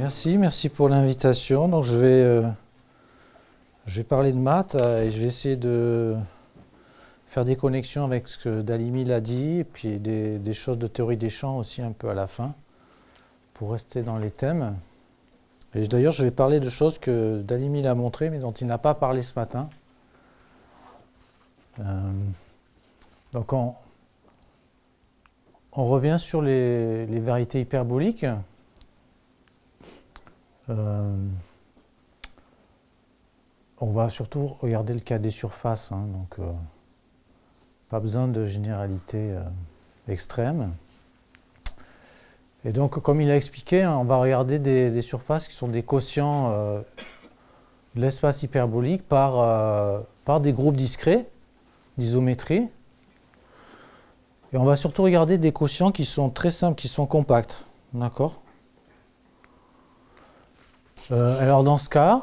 Merci pour l'invitation. Donc je vais parler de maths et je vais essayer de faire des connexions avec ce que Dalimi l'a dit et puis des choses de théorie des champs aussi un peu à la fin pour rester dans les thèmes. Et d'ailleurs je vais parler de choses que Dalimi l'a montré mais dont il n'a pas parlé ce matin. Donc on revient sur les variétés hyperboliques. On va surtout regarder le cas des surfaces, hein, donc pas besoin de généralité extrême. Et donc, comme il a expliqué, hein, on va regarder des surfaces qui sont des quotients de l'espace hyperbolique par des groupes discrets d'isométrie. Et on va surtout regarder des quotients qui sont très simples, qui sont compacts. D'accord ? Alors dans ce cas,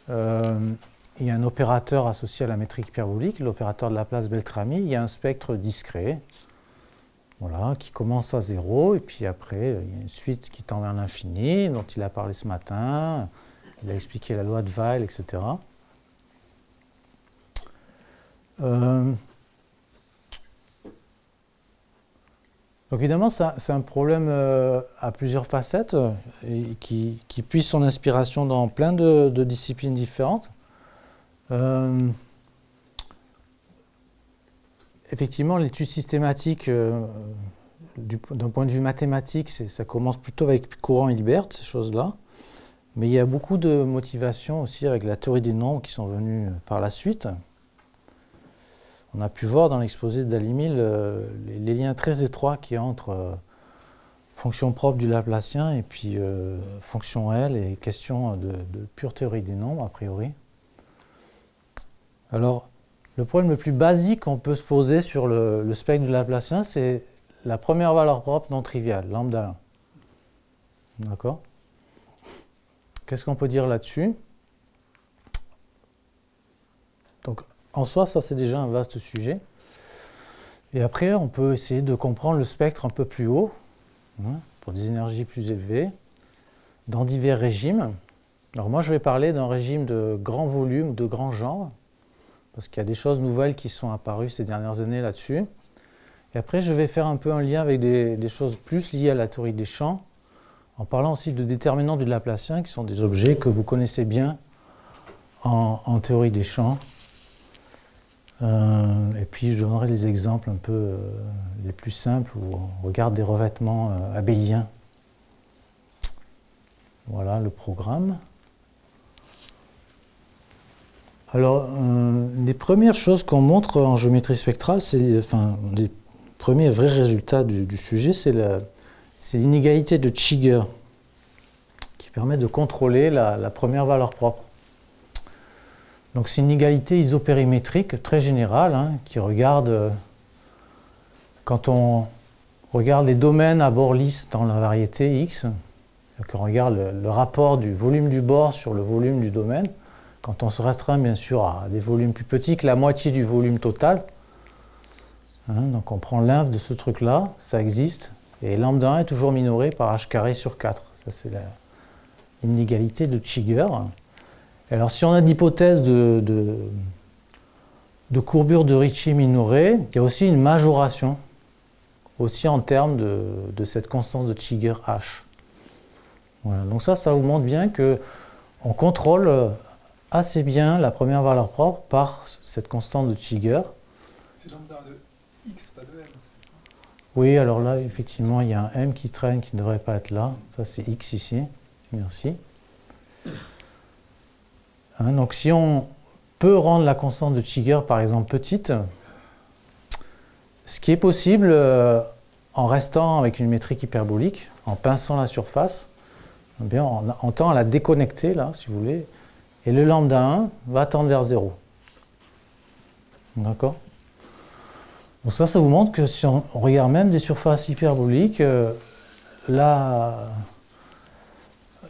il y a un opérateur associé à la métrique hyperbolique, l'opérateur de Laplace-Beltrami. Il y a un spectre discret, voilà, qui commence à 0, et puis après, il y a une suite qui tend vers l'infini, dont il a parlé ce matin. Il a expliqué la loi de Weil, etc. Donc évidemment, c'est un problème à plusieurs facettes et qui puise son inspiration dans plein de disciplines différentes. Effectivement, l'étude systématique, d'un point de vue mathématique, ça commence plutôt avec Courant et Hilbert, ces choses-là. Mais il y a beaucoup de motivations aussi avec la théorie des nombres qui sont venues par la suite. On a pu voir dans l'exposé de Dalimi les liens très étroits qu'il y a entre fonction propre du Laplacien et puis fonction L et question de pure théorie des nombres, a priori. Alors, le problème le plus basique qu'on peut se poser sur le spectre du Laplacien, c'est la première valeur propre non triviale, lambda 1. D'accord ? Qu'est-ce qu'on peut dire là-dessus ? Donc, en soi, ça c'est déjà un vaste sujet. Et après, on peut essayer de comprendre le spectre un peu plus haut, hein, pour des énergies plus élevées, dans divers régimes. Alors moi, je vais parler d'un régime de grand volume, de grand genre, parce qu'il y a des choses nouvelles qui sont apparues ces dernières années là-dessus. Et après, je vais faire un peu un lien avec des choses plus liées à la théorie des champs, en parlant aussi de déterminants du Laplacien, qui sont des objets que vous connaissez bien en théorie des champs. Et puis je donnerai les exemples un peu les plus simples où on regarde des revêtements abéliens. Voilà le programme. Alors, les premières choses qu'on montre en géométrie spectrale, enfin, les premiers vrais résultats du sujet, c'est l'inégalité de Cheeger qui permet de contrôler la première valeur propre. Donc c'est une inégalité isopérimétrique très générale, hein, qui regarde, quand on regarde les domaines à bord lisse dans la variété X, on regarde le rapport du volume du bord sur le volume du domaine, quand on se restreint bien sûr à des volumes plus petits que la moitié du volume total, hein, donc on prend l'inf de ce truc-là, ça existe, et lambda 1 est toujours minoré par h carré sur 4. Ça c'est l'inégalité de Cheeger. Alors, si on a d'hypothèse de courbure de Ricci minorée, il y a aussi une majoration, aussi en termes de cette constance de Cheeger H. Voilà. Donc ça vous montre bien qu'on contrôle assez bien la première valeur propre par cette constante de Cheeger. C'est lambda de X, pas de M, c'est ça? Oui, alors là, effectivement, il y a un M qui traîne qui ne devrait pas être là. Ça, c'est X ici. Merci. Hein, donc si on peut rendre la constante de Cheeger par exemple petite, ce qui est possible en restant avec une métrique hyperbolique, en pinçant la surface, eh bien, on tend à la déconnecter là, si vous voulez, et le lambda 1 va tendre vers 0. D'accord ? Donc ça vous montre que si on regarde même des surfaces hyperboliques, là,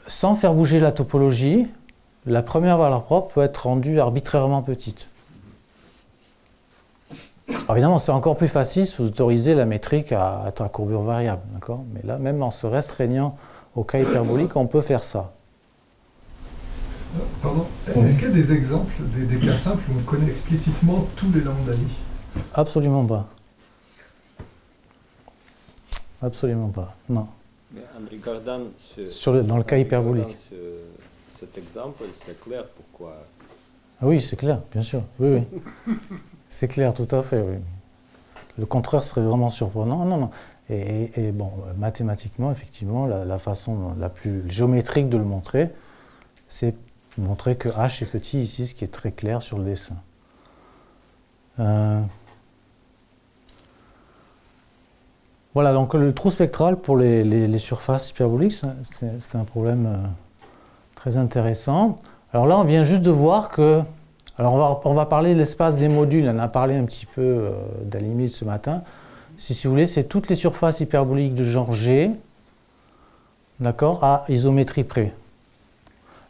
sans faire bouger la topologie, la première valeur propre peut être rendue arbitrairement petite. Alors évidemment, c'est encore plus facile si vous autorisez la métrique à être à courbure variable, d'accord ? Mais là, même en se restreignant au cas hyperbolique, on peut faire ça. Pardon, est-ce qu'il y a des exemples, des cas simples où on connaît explicitement tous les lambda-i? Absolument pas. Absolument pas, non. Mais en regardant dans le cas hyperbolique. Cet exemple, c'est clair pourquoi. Ah oui, c'est clair, bien sûr. Oui, oui. C'est clair, tout à fait, oui. Le contraire serait vraiment surprenant. Non, non. Et bon, mathématiquement, effectivement, la façon la plus géométrique de le montrer, c'est montrer que h est petit ici, ce qui est très clair sur le dessin. Voilà, donc le trou spectral pour les surfaces hyperboliques, c'est un problème très intéressant. Alors là, on vient juste de voir que... Alors on va parler de l'espace des modules, on a parlé un petit peu d'Al-Limite ce matin. Si vous voulez, c'est toutes les surfaces hyperboliques de genre G, d'accord, à isométrie près.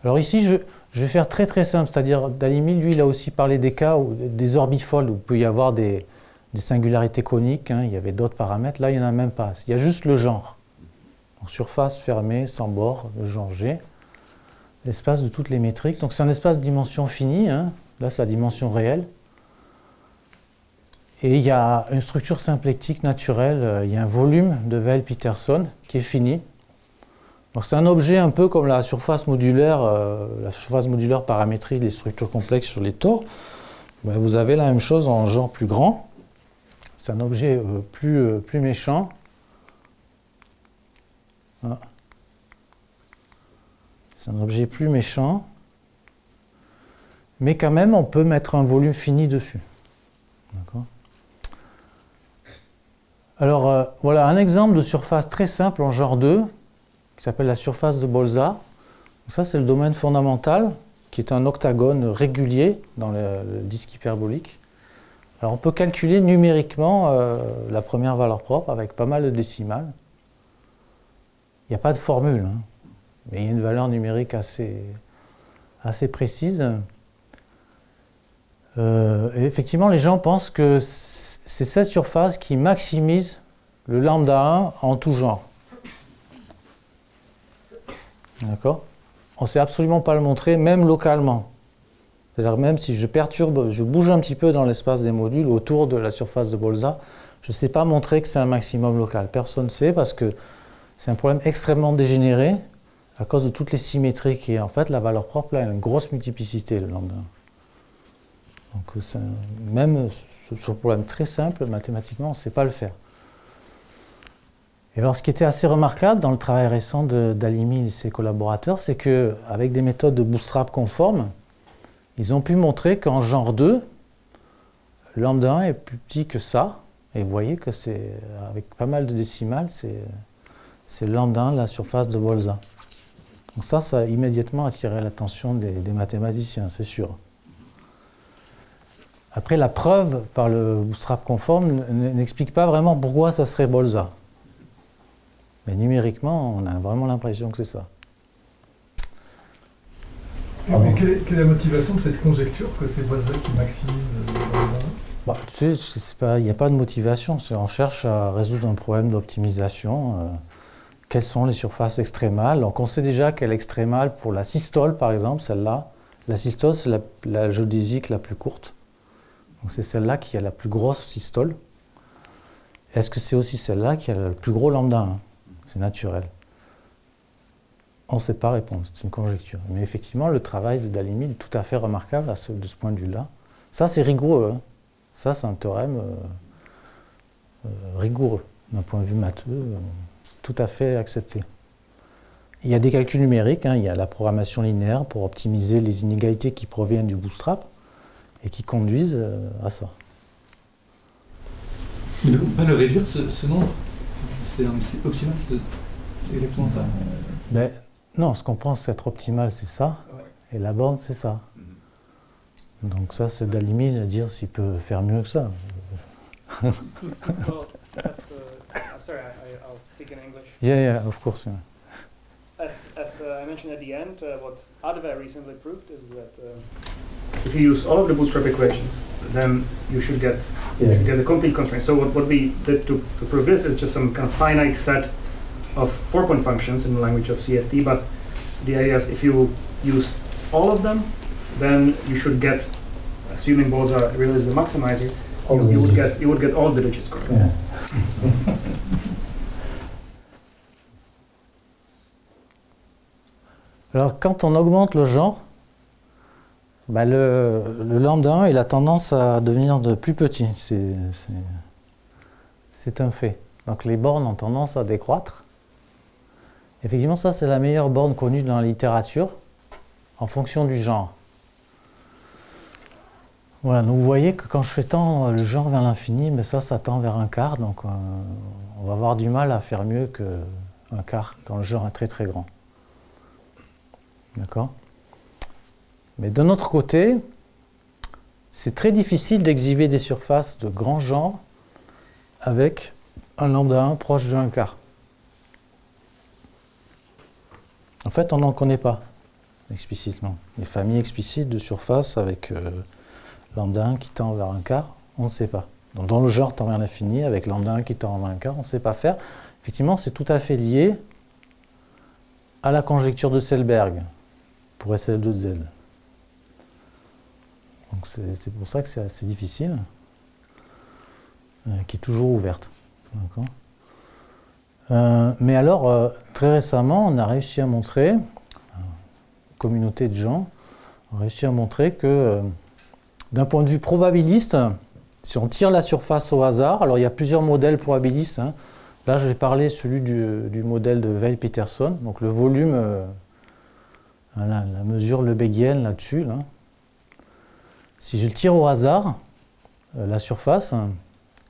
Alors ici, je vais faire très très simple, c'est-à-dire Dal-Limite, lui, il a aussi parlé des cas, des orbifolds, où il peut y avoir des singularités coniques, hein, il y avait d'autres paramètres, là il n'y en a même pas, il y a juste le genre. Donc, surface fermée, sans bord, le genre G, l'espace de toutes les métriques, donc c'est un espace de dimension finie, hein. Là c'est la dimension réelle. Et il y a une structure symplectique naturelle, il y a un volume de Weyl-Peterson qui est fini. Donc c'est un objet un peu comme la surface modulaire paramétrique des structures complexes sur les taux. Ben, vous avez la même chose en genre plus grand. C'est un objet plus méchant. Voilà. C'est un objet plus méchant. Mais quand même, on peut mettre un volume fini dessus. D'accord ? Alors, voilà un exemple de surface très simple en genre 2, qui s'appelle la surface de Bolzat. Donc ça, c'est le domaine fondamental, qui est un octagone régulier dans le disque hyperbolique. Alors, on peut calculer numériquement la première valeur propre avec pas mal de décimales. Il n'y a pas de formule, hein, mais il y a une valeur numérique assez précise. Et effectivement, les gens pensent que c'est cette surface qui maximise le lambda 1 en tout genre. D'accord ? On ne sait absolument pas le montrer, même localement. C'est-à-dire même si je perturbe, je bouge un petit peu dans l'espace des modules autour de la surface de Bolzat, je ne sais pas montrer que c'est un maximum local. Personne ne sait parce que c'est un problème extrêmement dégénéré à cause de toutes les symétries qui est. En fait, la valeur propre, là, elle a une grosse multiplicité, le lambda 1. Donc, même sur un problème très simple, mathématiquement, on ne sait pas le faire. Et alors, ce qui était assez remarquable dans le travail récent d'Al-Limite et ses collaborateurs, c'est qu'avec des méthodes de bootstrap conformes, ils ont pu montrer qu'en genre 2, lambda 1 est plus petit que ça. Et vous voyez que c'est, avec pas mal de décimales, c'est lambda 1 la surface de Bolzat. Donc ça a immédiatement attiré l'attention des mathématiciens, c'est sûr. Après, la preuve par le bootstrap conforme n'explique pas vraiment pourquoi ça serait Bolzat. Mais numériquement, on a vraiment l'impression que c'est ça. Mais quelle est la motivation de cette conjecture que c'est Bolzat qui maximise bah, tu sais, il n'y a pas de motivation. On cherche à résoudre un problème d'optimisation. Quelles sont les surfaces extrémales? Donc on sait déjà quelle extrémale pour la systole, par exemple, celle-là. La systole, c'est la géodésique la plus courte. Donc c'est celle-là qui a la plus grosse systole. Est-ce que c'est aussi celle-là qui a le plus gros lambda 1? C'est naturel. On ne sait pas répondre, c'est une conjecture. Mais effectivement, le travail de Dal-Limite est tout à fait remarquable de ce point de vue-là. Ça, c'est rigoureux. Hein. Ça, c'est un théorème rigoureux, d'un point de vue matheux, tout à fait accepté. Il y a des calculs numériques, hein. Il y a la programmation linéaire pour optimiser les inégalités qui proviennent du bootstrap et qui conduisent à ça. Mais donc, on peut pas le réduire, ce nombre? C'est optimal, c'est exactement ça. Ben, non, ce qu'on pense être optimal, c'est ça, Ouais. et la borne, c'est ça. Donc ça, c'est Dal-Limite à dire s'il peut faire mieux que ça. Well, as, I'm sorry, I'll speak in English. Yeah, of course. Yeah. As I mentioned at the end, what Adve recently proved is that if you use all of the bootstrap equations, then you should get a complete constraint. So what we did to prove this is just some kind of finite set of 4-point functions in the language of CFT, but the idea is if you use all of them, then you should get, assuming Bose really is the maximizer, you would get all the digits correct. Yeah. Alors, quand on augmente le genre, bah le lambda 1 il a tendance à devenir de plus petit. C'est un fait. Donc les bornes ont tendance à décroître. Effectivement, ça c'est la meilleure borne connue dans la littérature en fonction du genre. Voilà, donc vous voyez que quand je fais tendre le genre vers l'infini, mais ça tend vers un quart, donc on va avoir du mal à faire mieux qu'un quart quand le genre est très très grand. D'accord? Mais d'un autre côté, c'est très difficile d'exhiber des surfaces de grand genre avec un lambda 1 proche de un quart. En fait, on n'en connaît pas explicitement. Les familles explicites de surfaces avec lambda 1 qui tend vers un quart, on ne sait pas. Donc, dans le genre tend vers l'infini, avec lambda 1 qui tend vers un quart, on ne sait pas faire. Effectivement, c'est tout à fait lié à la conjecture de Selberg pour SL2 de Z. Donc c'est pour ça que c'est assez difficile, qui est toujours ouverte. Mais alors, très récemment, on a réussi à montrer, une communauté de gens, a réussi à montrer que d'un point de vue probabiliste, si on tire la surface au hasard, alors il y a plusieurs modèles probabilistes. Hein. Là, j'ai parlé celui du modèle de Weil-Peterson, donc le volume, voilà, la mesure lebesguienne là-dessus. Là. Si je le tire au hasard, la surface,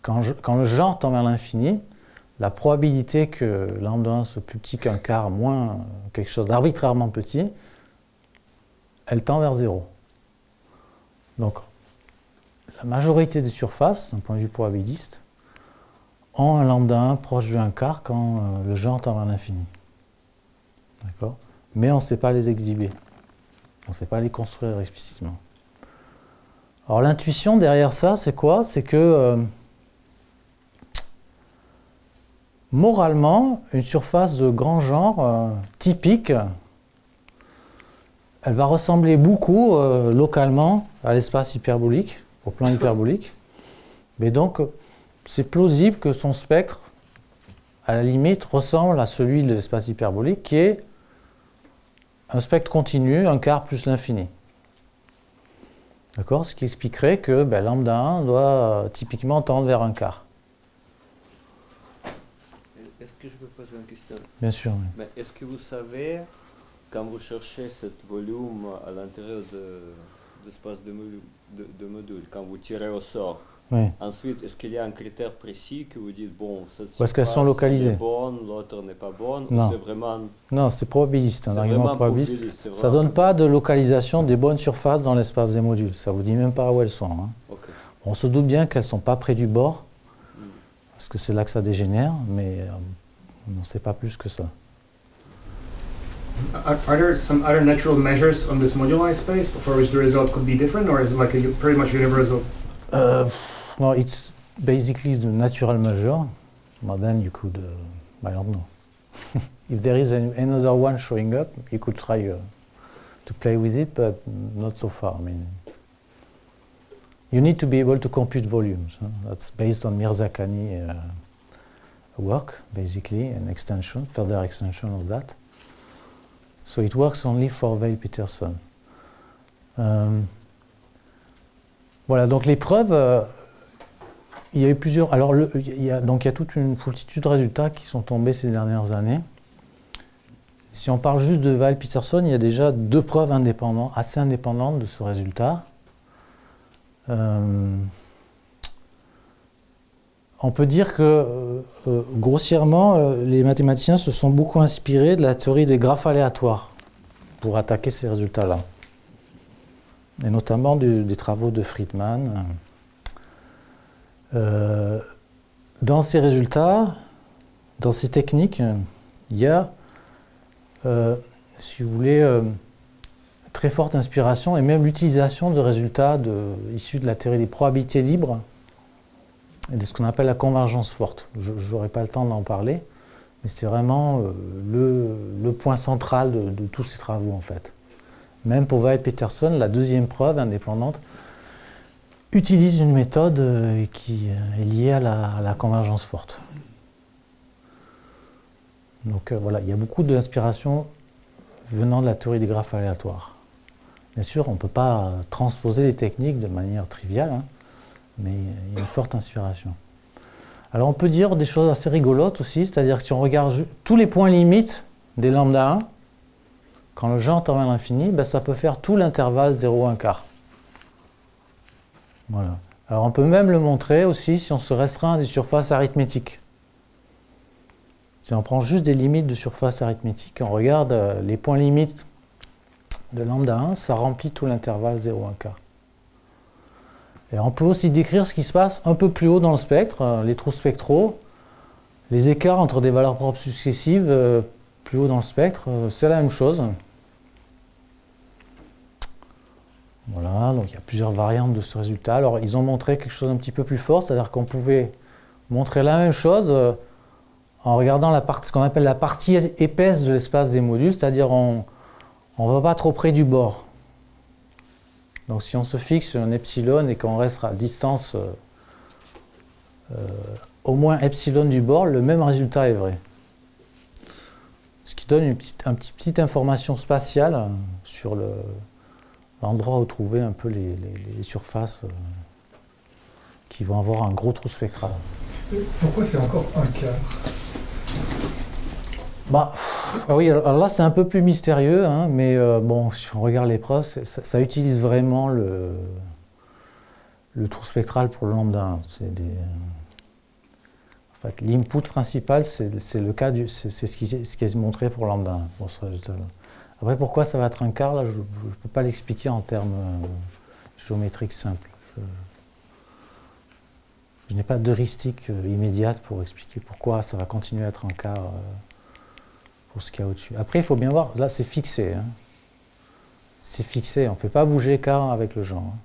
quand le genre tend vers l'infini, la probabilité que lambda 1 soit plus petit qu'un quart moins quelque chose d'arbitrairement petit, elle tend vers 0. Donc, la majorité des surfaces, d'un point de vue probabiliste, ont un lambda 1 proche de un quart quand le genre tend vers l'infini. D'accord ? Mais on ne sait pas les exhiber. On ne sait pas les construire explicitement. Alors l'intuition derrière ça, c'est quoi? C'est que moralement, une surface de grand genre typique, elle va ressembler beaucoup localement à l'espace hyperbolique, au plan hyperbolique. Mais donc, c'est plausible que son spectre, à la limite, ressemble à celui de l'espace hyperbolique, qui est un spectre continu, un quart plus l'infini. D'accord? Ce qui expliquerait que lambda 1 doit typiquement tendre vers un quart. Est-ce que je peux poser une question? Bien sûr. Oui. Mais est-ce que vous savez, quand vous cherchez ce volume à l'intérieur de l'espace de module, quand vous tirez au sort, oui. Ensuite, est-ce qu'il y a un critère précis que vous dites, bon, cette ou est-ce qu'elles sont localisées? est bonne, l'autre n'est pas bonne, non. ou c'est vraiment... Non, c'est probabiliste, un argument probabiliste. Ça ne vraiment... donne pas de localisation des bonnes surfaces dans l'espace des modules. Ça ne vous dit même pas où elles sont. Hein. Okay. On se doute bien qu'elles ne sont pas près du bord, parce que c'est là que ça dégénère, mais on ne sait pas plus que ça. Are there some other natural measures on this moduli space for which the result could be different, or is it like a pretty much universal? No, it's basically the natural measure, but then you could, I don't know. If there is another one showing up, you could try to play with it, but not so far. I mean, you need to be able to compute volumes. Huh? That's based on Mirzakhani work, basically, an extension, further extension of that. So it works only for Weil-Peterson. Voilà, donc les preuves, il y a eu plusieurs... Alors, il y a toute une foultitude de résultats qui sont tombés ces dernières années. Si on parle juste de Weil-Peterson, il y a déjà 2 preuves indépendantes, assez indépendantes de ce résultat. On peut dire que, grossièrement, les mathématiciens se sont beaucoup inspirés de la théorie des graphes aléatoires pour attaquer ces résultats-là. Et notamment des travaux de Friedman. Dans ces résultats, dans ces techniques, il y a, si vous voulez, très forte inspiration et même l'utilisation de résultats issus de la théorie des probabilités libres et de ce qu'on appelle la convergence forte. Je n'aurai pas le temps d'en parler, Mais c'est vraiment le point central de tous ces travaux, en fait. Même pour White-Peterson, la deuxième preuve indépendante utilise une méthode qui est liée à la convergence forte. Donc voilà, il y a beaucoup d'inspiration venant de la théorie des graphes aléatoires. Bien sûr, on ne peut pas transposer les techniques de manière triviale, hein, mais il y a une forte inspiration. Alors on peut dire des choses assez rigolotes aussi, c'est-à-dire que si on regarde tous les points limites des lambda 1, quand le genre tend vers l'infini, ben ça peut faire tout l'intervalle 0, 1 quart. Voilà. Alors on peut même le montrer aussi si on se restreint à des surfaces arithmétiques. Si on prend juste des limites de surface arithmétique, on regarde les points limites de lambda 1, ça remplit tout l'intervalle 0, 1 quart. Et on peut aussi décrire ce qui se passe un peu plus haut dans le spectre, les trous spectraux, les écarts entre des valeurs propres successives plus haut dans le spectre, c'est la même chose. Voilà, donc il y a plusieurs variantes de ce résultat. Alors ils ont montré quelque chose un petit peu plus fort, c'est-à-dire qu'on pouvait montrer la même chose en regardant ce qu'on appelle la partie épaisse de l'espace des modules, c'est-à-dire on ne va pas trop près du bord. Donc si on se fixe un epsilon et qu'on reste à distance au moins epsilon du bord, le même résultat est vrai. Ce qui donne une petite information spatiale sur l'endroit où trouver un peu les surfaces qui vont avoir un gros trou spectral. Pourquoi c'est encore un quart? Bah, oui, alors là c'est un peu plus mystérieux, hein, mais bon, si on regarde les preuves, ça utilise vraiment le trou spectral pour le lambda 1. En fait, l'input principal, c'est ce qui est montré pour lambda 1, pour ce résultat-là. Après, pourquoi ça va être un quart, là, je ne peux pas l'expliquer en termes géométriques simples. Je n'ai pas d'heuristique immédiate pour expliquer pourquoi ça va continuer à être un quart pour ce qu'il y a au-dessus. Après, il faut bien voir, là c'est fixé. Hein. C'est fixé, on ne fait pas bouger quart avec le genre. Hein.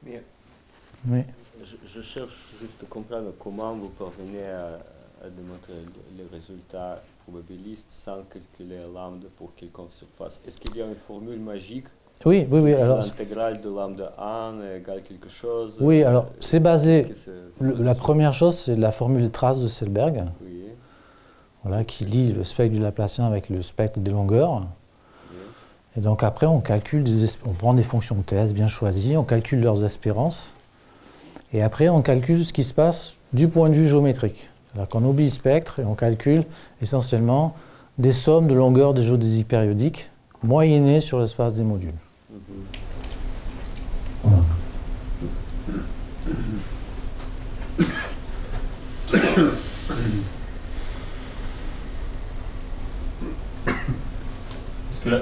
Mais Oui. je cherche juste à comprendre comment vous parvenez à démontrer les résultats probabilistes sans calculer lambda pour quelconque surface. Est-ce qu'il y a une formule magique? Oui. Alors, l'intégrale de lambda 1 égale quelque chose? Oui, alors c'est basé. La première chose, c'est la formule de trace de Selberg, oui. Voilà, qui lie le spectre du Laplacien avec le spectre des longueurs. Oui. Et donc après, on calcule on prend des fonctions de TS bien choisies, on calcule leurs espérances, et après on calcule ce qui se passe du point de vue géométrique. C'est-à-dire qu'on oublie le spectre et on calcule essentiellement des sommes de longueurs des géodésiques périodiques moyennées sur l'espace des modules. Voilà. Là,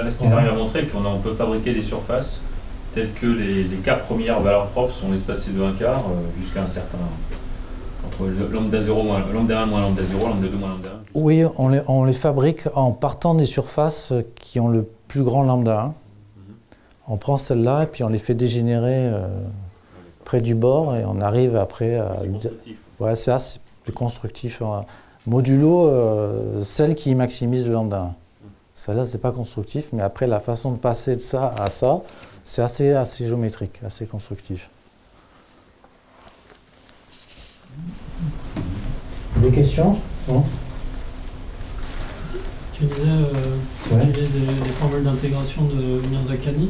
ce qu'ils arrivent à montrer, qu'on peut fabriquer des surfaces telles que les cas premières valeurs propres sont espacées de 1 quart jusqu'à un certain... entre lambda 0 lambda 1 moins lambda 0, lambda 2 moins lambda 1. Oui, on les fabrique en partant des surfaces qui ont le plus grand lambda 1. On prend celle-là et puis on les fait dégénérer près du bord et on arrive après à... C'est constructif. Ouais, c'est assez constructif. Modulo celle qui maximise le lambda 1. Celle-là, c'est pas constructif, mais après, la façon de passer de ça à ça, c'est assez géométrique, assez constructif. Des questions? Non. Tu disais des formules d'intégration de Mirzakhani.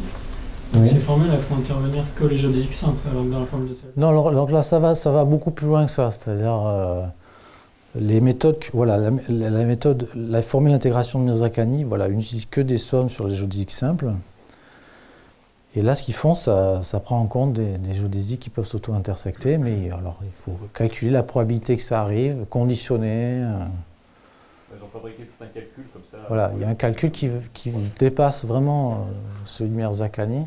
Oui. Ces formules, elles font intervenir que les géodésiques simples, alors que dans la formule de celle. Non, donc là, ça va beaucoup plus loin que ça. C'est-à-dire, les méthodes, voilà, la formule d'intégration de Mirzakhani, voilà, n'utilise que des sommes sur les géodésiques simples. Et là, ce qu'ils font, ça prend en compte des géodésiques qui peuvent s'auto-intersecter, mais alors il faut calculer la probabilité que ça arrive, conditionner. Ils ont fabriqué tout un calcul comme ça. Voilà, il y a un calcul qui dépasse vraiment celui de Mirzakhani,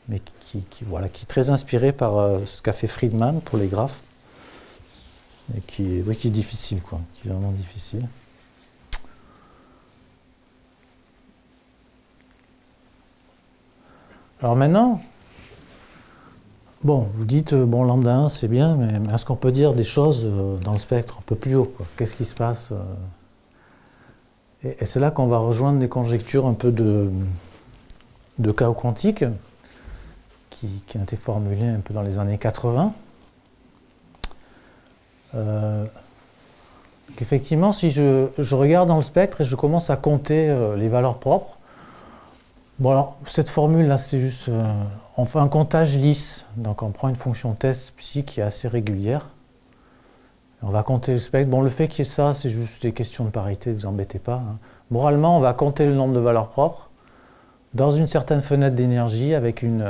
mais qui est très inspiré par ce qu'a fait Friedman pour les graphes, et qui est difficile, quoi, qui est vraiment difficile. Alors maintenant, Bon, vous dites, bon, lambda 1, c'est bien, mais est-ce qu'on peut dire des choses dans le spectre un peu plus haut, quoi? Qu'est-ce qui se passe Et c'est là qu'on va rejoindre des conjectures un peu de chaos quantique qui ont été formulées un peu dans les années 80. Effectivement, si je regarde dans le spectre et je commence à compter les valeurs propres, bon alors, cette formule-là, c'est juste... on fait un comptage lisse, donc on prend une fonction test psi qui est assez régulière. On va compter le spectre. Bon, le fait qu'il y ait ça, c'est juste des questions de parité, ne vous embêtez pas. Hein. Moralement, on va compter le nombre de valeurs propres dans une certaine fenêtre d'énergie avec une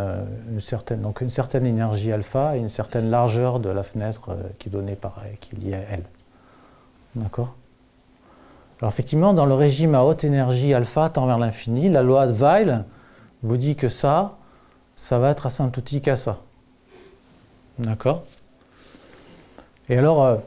certaine énergie alpha et une certaine largeur de la fenêtre qui est donnée par qui est liée à L. D'accord? Alors effectivement, dans le régime à haute énergie alpha tend vers l'infini, la loi de Weil vous dit que ça va être asymptotique à ça. D'accord? Et alors,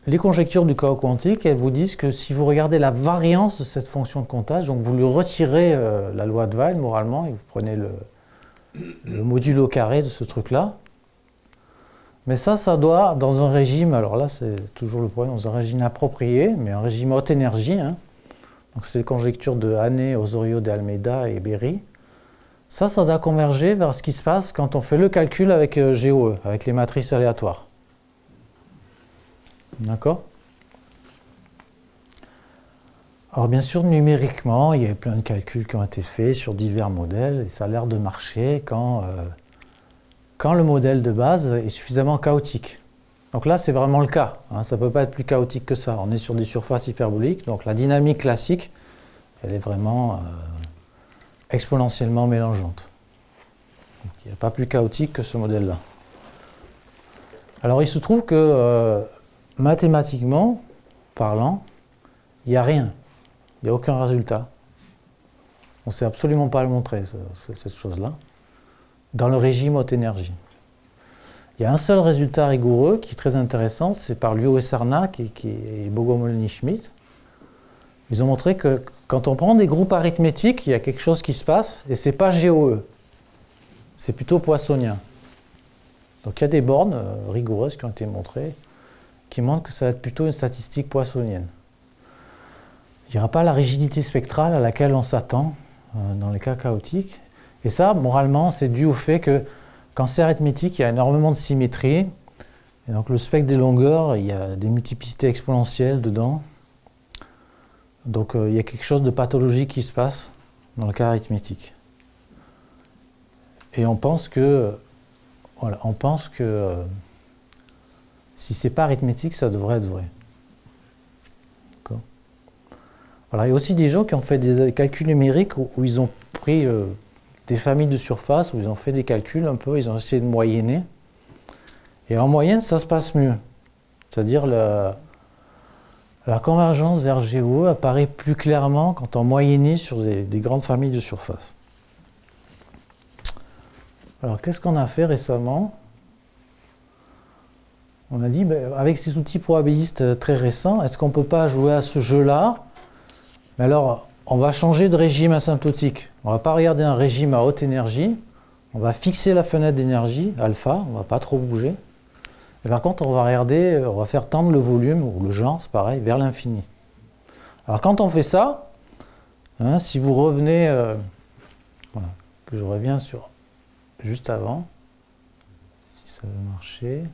les conjectures du chaos quantique, elles vous disent que si vous regardez la variance de cette fonction de comptage, donc vous lui retirez la loi de Weil moralement, et vous prenez le modulo carré de ce truc-là, mais ça doit, dans un régime, alors là c'est toujours le problème, dans un régime approprié, mais un régime haute énergie, hein, donc c'est les conjectures de Hannay, Osorio de Almeida et Berry, ça doit converger vers ce qui se passe quand on fait le calcul avec GOE, avec les matrices aléatoires. D'accord? Alors bien sûr, numériquement, il y a plein de calculs qui ont été faits sur divers modèles, et ça a l'air de marcher quand le modèle de base est suffisamment chaotique. Donc là, c'est vraiment le cas. Hein, ça ne peut pas être plus chaotique que ça. On est sur des surfaces hyperboliques, donc la dynamique classique, elle est vraiment exponentiellement mélangeante. Donc, il n'y a pas plus chaotique que ce modèle-là. Alors il se trouve que mathématiquement parlant, il n'y a rien. Il n'y a aucun résultat. On ne sait absolument pas le montrer, cette chose-là, dans le régime haute énergie. Il y a un seul résultat rigoureux qui est très intéressant, c'est par Liu et Sarnak et Bogomolny-Schmidt. Ils ont montré que quand on prend des groupes arithmétiques, il y a quelque chose qui se passe, et ce n'est pas GOE, c'est plutôt poissonien. Donc il y a des bornes rigoureuses qui ont été montrées, qui montrent que ça va être plutôt une statistique poissonienne. Il n'y aura pas la rigidité spectrale à laquelle on s'attend dans les cas chaotiques. Et ça, moralement, c'est dû au fait que quand c'est arithmétique, il y a énormément de symétrie. Et donc le spectre des longueurs, il y a des multiplicités exponentielles dedans. Donc il y a quelque chose de pathologique qui se passe dans le cas arithmétique. Et on pense que, voilà, si ce n'est pas arithmétique, ça devrait être vrai. Voilà, il y a aussi des gens qui ont fait des calculs numériques où ils ont pris des familles de surface, où ils ont fait des calculs un peu, ils ont essayé de moyenner. Et en moyenne, ça se passe mieux. C'est-à-dire la convergence vers GOE apparaît plus clairement quand on moyennait sur des grandes familles de surface. Alors, qu'est-ce qu'on a fait récemment? On a dit, avec ces outils probabilistes très récents, est-ce qu'on ne peut pas jouer à ce jeu-là? Mais alors, on va changer de régime asymptotique. On ne va pas regarder un régime à haute énergie. On va fixer la fenêtre d'énergie, alpha, on ne va pas trop bouger. Et par contre, on va faire tendre le volume, ou le genre, c'est pareil, vers l'infini. Alors quand on fait ça, hein, si vous revenez, voilà, que je reviens sur juste avant, si ça veut marcher.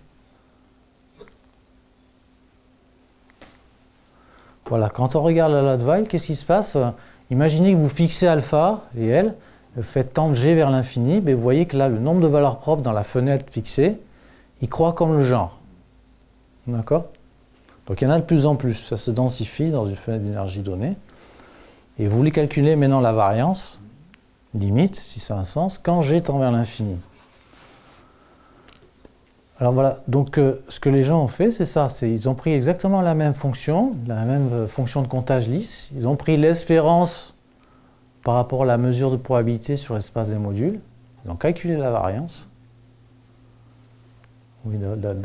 Voilà, quand on regarde la loi de Weil, qu'est-ce qui se passe? Imaginez que vous fixez alpha et L, faites tendre G vers l'infini, mais vous voyez que là, le nombre de valeurs propres dans la fenêtre fixée, il croît comme le genre. D'accord? Donc il y en a de plus en plus, ça se densifie dans une fenêtre d'énergie donnée. Et vous voulez calculer maintenant la variance, limite, si ça a un sens, quand G tend vers l'infini. Alors voilà, donc ce que les gens ont fait, c'est ça, ils ont pris exactement la même fonction de comptage lisse, ils ont pris l'espérance par rapport à la mesure de probabilité sur l'espace des modules, ils ont calculé la variance. Oui,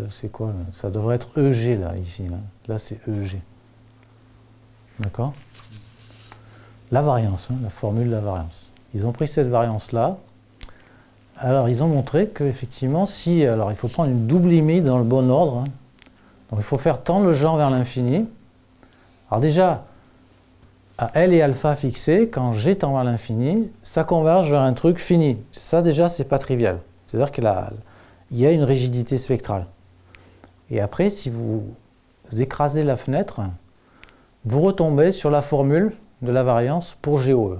c'est quoi? Ça devrait être EG là, ici. Là c'est EG. D'accord? La variance, hein, la formule de la variance. Ils ont pris cette variance-là, Alors, ils ont montré qu'effectivement, alors il faut prendre une double limite dans le bon ordre. Hein. Donc, il faut faire tendre le genre vers l'infini. Alors déjà, à L et alpha fixés, quand G tend vers l'infini, ça converge vers un truc fini. Ça, déjà, c'est pas trivial. C'est-à-dire qu'il y a une rigidité spectrale. Et après, si vous écrasez la fenêtre, vous retombez sur la formule de la variance pour GOE,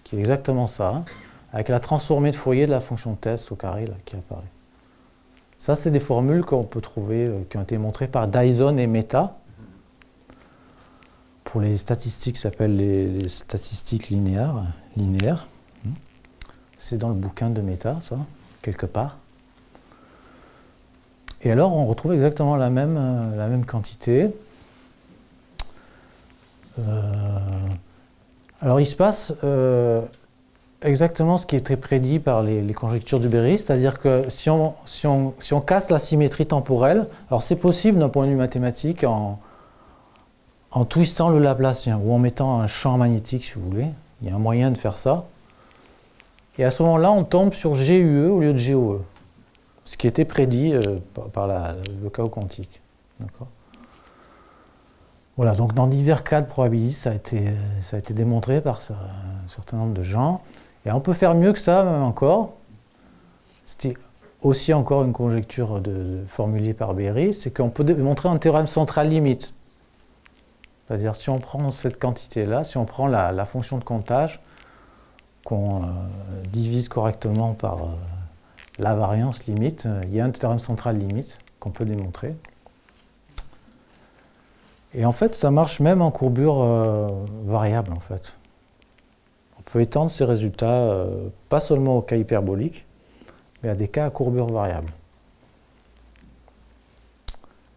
qui est exactement ça, hein, avec la transformée de Fourier de la fonction de test au carré là, qui apparaît. Ça, c'est des formules qu'on peut trouver, qui ont été montrées par Dyson et Mehta, pour les statistiques qui s'appellent les statistiques linéaires. C'est dans le bouquin de Mehta, ça, quelque part. Et alors, on retrouve exactement la même quantité. Alors, il se passe exactement ce qui était prédit par les conjectures de Berry, c'est-à-dire que si on casse la symétrie temporelle, alors c'est possible d'un point de vue mathématique en twistant le Laplacien ou en mettant un champ magnétique, si vous voulez. Il y a un moyen de faire ça. Et à ce moment-là, on tombe sur GUE au lieu de GOE. Ce qui était prédit par le chaos quantique. Voilà, donc dans divers cas de probabilistes, ça a été démontré par un certain nombre de gens. Et on peut faire mieux que ça, même encore. C'était aussi encore une conjecture formulée par Berry, c'est qu'on peut démontrer un théorème central limite. C'est-à-dire, si on prend cette quantité-là, si on prend la fonction de comptage, qu'on divise correctement par la variance limite, il y a un théorème central limite qu'on peut démontrer. Et en fait, ça marche même en courbure variable, en fait. On peut étendre ces résultats, pas seulement aux cas hyperboliques, mais à des cas à courbure variable.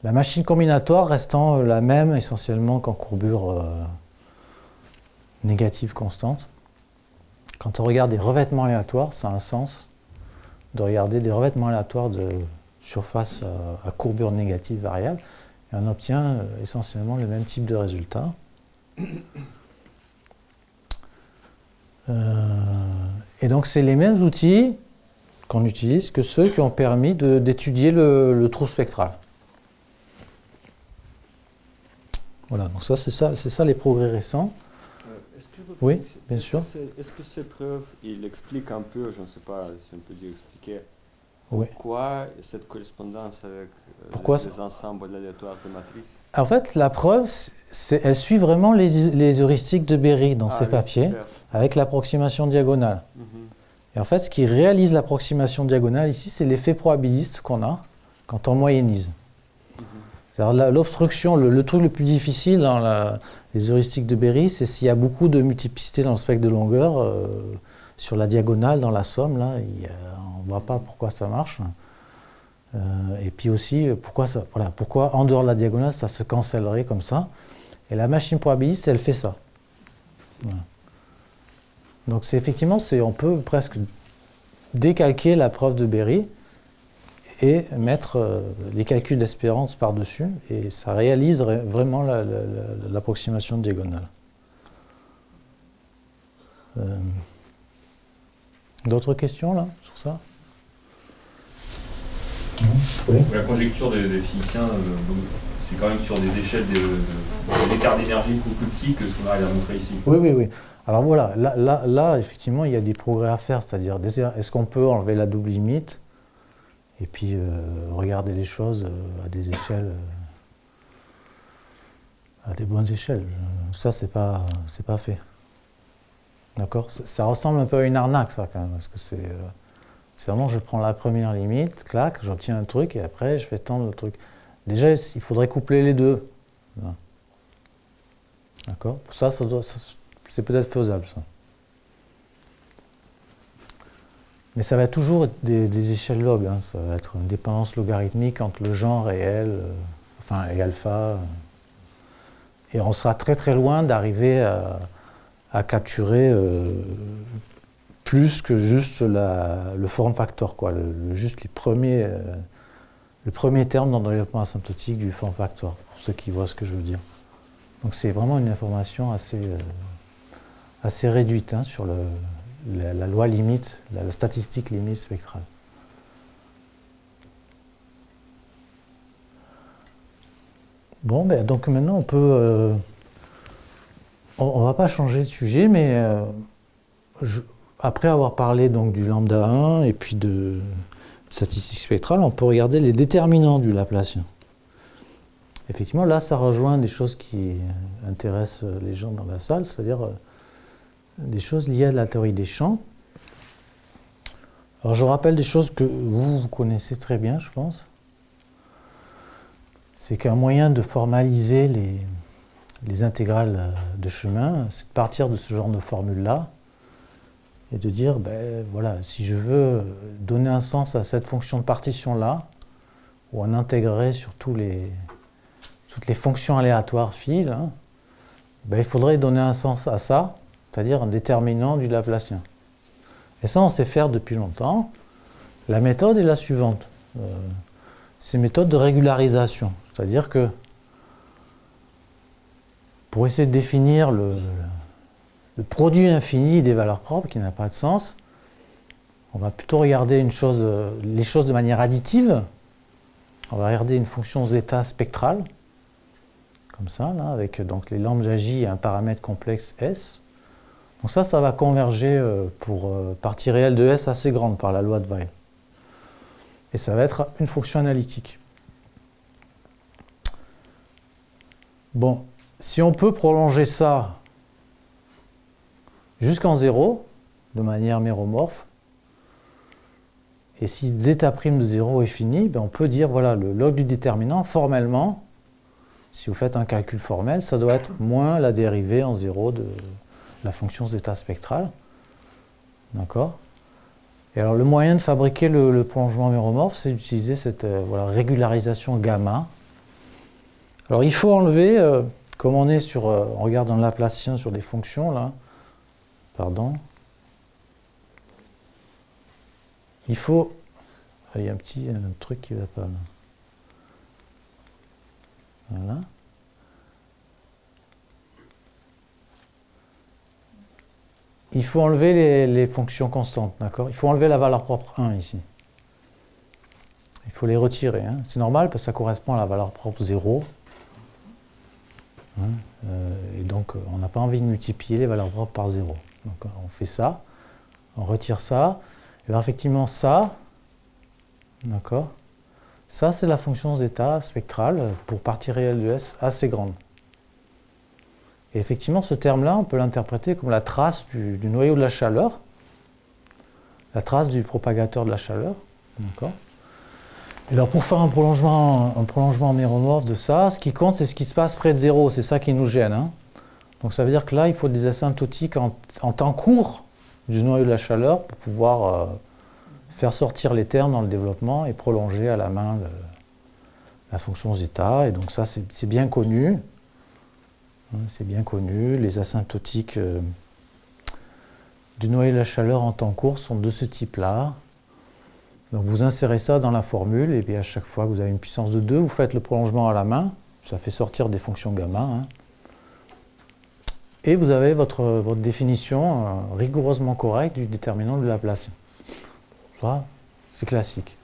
La machine combinatoire restant la même essentiellement qu'en courbure négative constante. Quand on regarde des revêtements aléatoires, ça a un sens de regarder des revêtements aléatoires de surface à courbure négative variable, et on obtient essentiellement le même type de résultat. Et donc c'est les mêmes outils qu'on utilise que ceux qui ont permis d'étudier le trou spectral. Voilà, donc ça c'est ça les progrès récents. Oui, bien sûr. Est-ce que ces preuves, il explique un peu, je ne sais pas si on peut dire expliquer, Oui. pourquoi cette correspondance avec les ensembles aléatoires de matrices? En fait, la preuve, elle suit vraiment les heuristiques de Berry dans ses papiers, super. avec l'approximation diagonale. Et en fait, ce qui réalise l'approximation diagonale ici, c'est l'effet probabiliste qu'on a quand on moyennise. C'est-à-dire l'obstruction, le truc le plus difficile dans les heuristiques de Berry, c'est s'il y a beaucoup de multiplicité dans le spectre de longueur, sur la diagonale, dans la somme, là, on ne voit pas pourquoi ça marche. Et puis aussi, pourquoi en dehors de la diagonale, ça se cancellerait comme ça. Et la machine probabiliste, elle fait ça. Voilà. Donc effectivement, on peut presque décalquer la preuve de Berry et mettre les calculs d'espérance par-dessus, et ça réalise vraiment l'approximation diagonale. D'autres questions là sur ça? Oui. La conjecture des physiciens, c'est quand même sur des échelles d'écart d'énergie beaucoup plus petits que ce qu'on arrive à montrer ici. Oui. Alors voilà, là effectivement, il y a des progrès à faire, c'est-à-dire, est-ce qu'on peut enlever la double limite et puis regarder les choses à des échelles, à des bonnes échelles. Ça, c'est pas fait. D'accord? Ça ressemble un peu à une arnaque, ça, quand même, parce que c'est vraiment, je prends la première limite, clac, j'obtiens un truc, et après, je fais tendre le truc. Déjà, il faudrait coupler les deux. D'accord? Pour ça, c'est peut-être faisable, ça. Mais ça va être toujours des échelles log, hein. Ça va être une dépendance logarithmique entre le genre et L, et alpha. Et on sera très très loin d'arriver à capturer plus que juste le form factor, quoi, juste le premier terme dans le développement asymptotique du form factor, pour ceux qui voient ce que je veux dire. Donc c'est vraiment une information assez réduite, hein, la loi limite, la statistique limite spectrale. Bon, ben, donc maintenant on peut... on ne va pas changer de sujet, mais après avoir parlé donc, du lambda 1 et puis de statistique spectrale, on peut regarder les déterminants du Laplacien. Effectivement, là, ça rejoint des choses qui intéressent les gens dans la salle, c'est-à-dire des choses liées à la théorie des champs. Alors, je rappelle des choses que vous connaissez très bien, je pense. C'est qu'un moyen de formaliser les intégrales de chemin, c'est de partir de ce genre de formule-là et de dire, ben voilà, si je veux donner un sens à cette fonction de partition-là, ou en intégrer sur toutes les fonctions aléatoires phi, hein, ben, il faudrait donner un sens à ça, c'est-à-dire un déterminant du Laplacien. Et ça, on sait faire depuis longtemps. La méthode est la suivante. C'est une méthode de régularisation. C'est-à-dire que pour essayer de définir le produit infini des valeurs propres, qui n'a pas de sens, on va plutôt regarder les choses de manière additive. On va regarder une fonction zeta spectrale, comme ça, là, avec donc, les lambda j et un paramètre complexe S. Donc ça va converger pour partie réelle de S assez grande par la loi de Weyl. Et ça va être une fonction analytique. Bon, si on peut prolonger ça jusqu'en 0, de manière méromorphe, et si zeta' de 0 est fini, ben on peut dire, voilà, le log du déterminant, formellement, si vous faites un calcul formel, ça doit être moins la dérivée en 0 de la fonction zeta spectrale. D'accord? Et alors, le moyen de fabriquer le prolongement méromorphe, c'est d'utiliser cette voilà, régularisation gamma. Alors, il faut enlever, comme on est sur, on regarde dans le Laplacien sur des fonctions, là, pardon, il faut, il y a un petit truc qui ne va pas, là. Voilà. Il faut enlever les fonctions constantes, d'accord? Il faut enlever la valeur propre 1 ici. Il faut les retirer, hein. C'est normal parce que ça correspond à la valeur propre 0. Hein, et donc, on n'a pas envie de multiplier les valeurs propres par 0. Donc, on fait ça, on retire ça. Et alors, effectivement, ça, d'accord? Ça, c'est la fonction zeta spectrale pour partie réelle de S assez grande. Et effectivement, ce terme-là, on peut l'interpréter comme la trace du noyau de la chaleur, la trace du propagateur de la chaleur. D'accord. Et alors, pour faire un prolongement méromorphe de ça, ce qui compte, c'est ce qui se passe près de 0. C'est ça qui nous gêne. Hein. Donc, ça veut dire que là, il faut des asymptotiques en temps court du noyau de la chaleur pour pouvoir faire sortir les termes dans le développement et prolonger à la main la fonction zeta. Et donc, ça, c'est bien connu. C'est bien connu, les asymptotiques du noyau de la chaleur en temps court sont de ce type-là. Donc vous insérez ça dans la formule, et puis à chaque fois que vous avez une puissance de 2, vous faites le prolongement à la main, ça fait sortir des fonctions gamma. Hein. Et vous avez votre définition rigoureusement correcte du déterminant de Laplacien. Ça, c'est classique.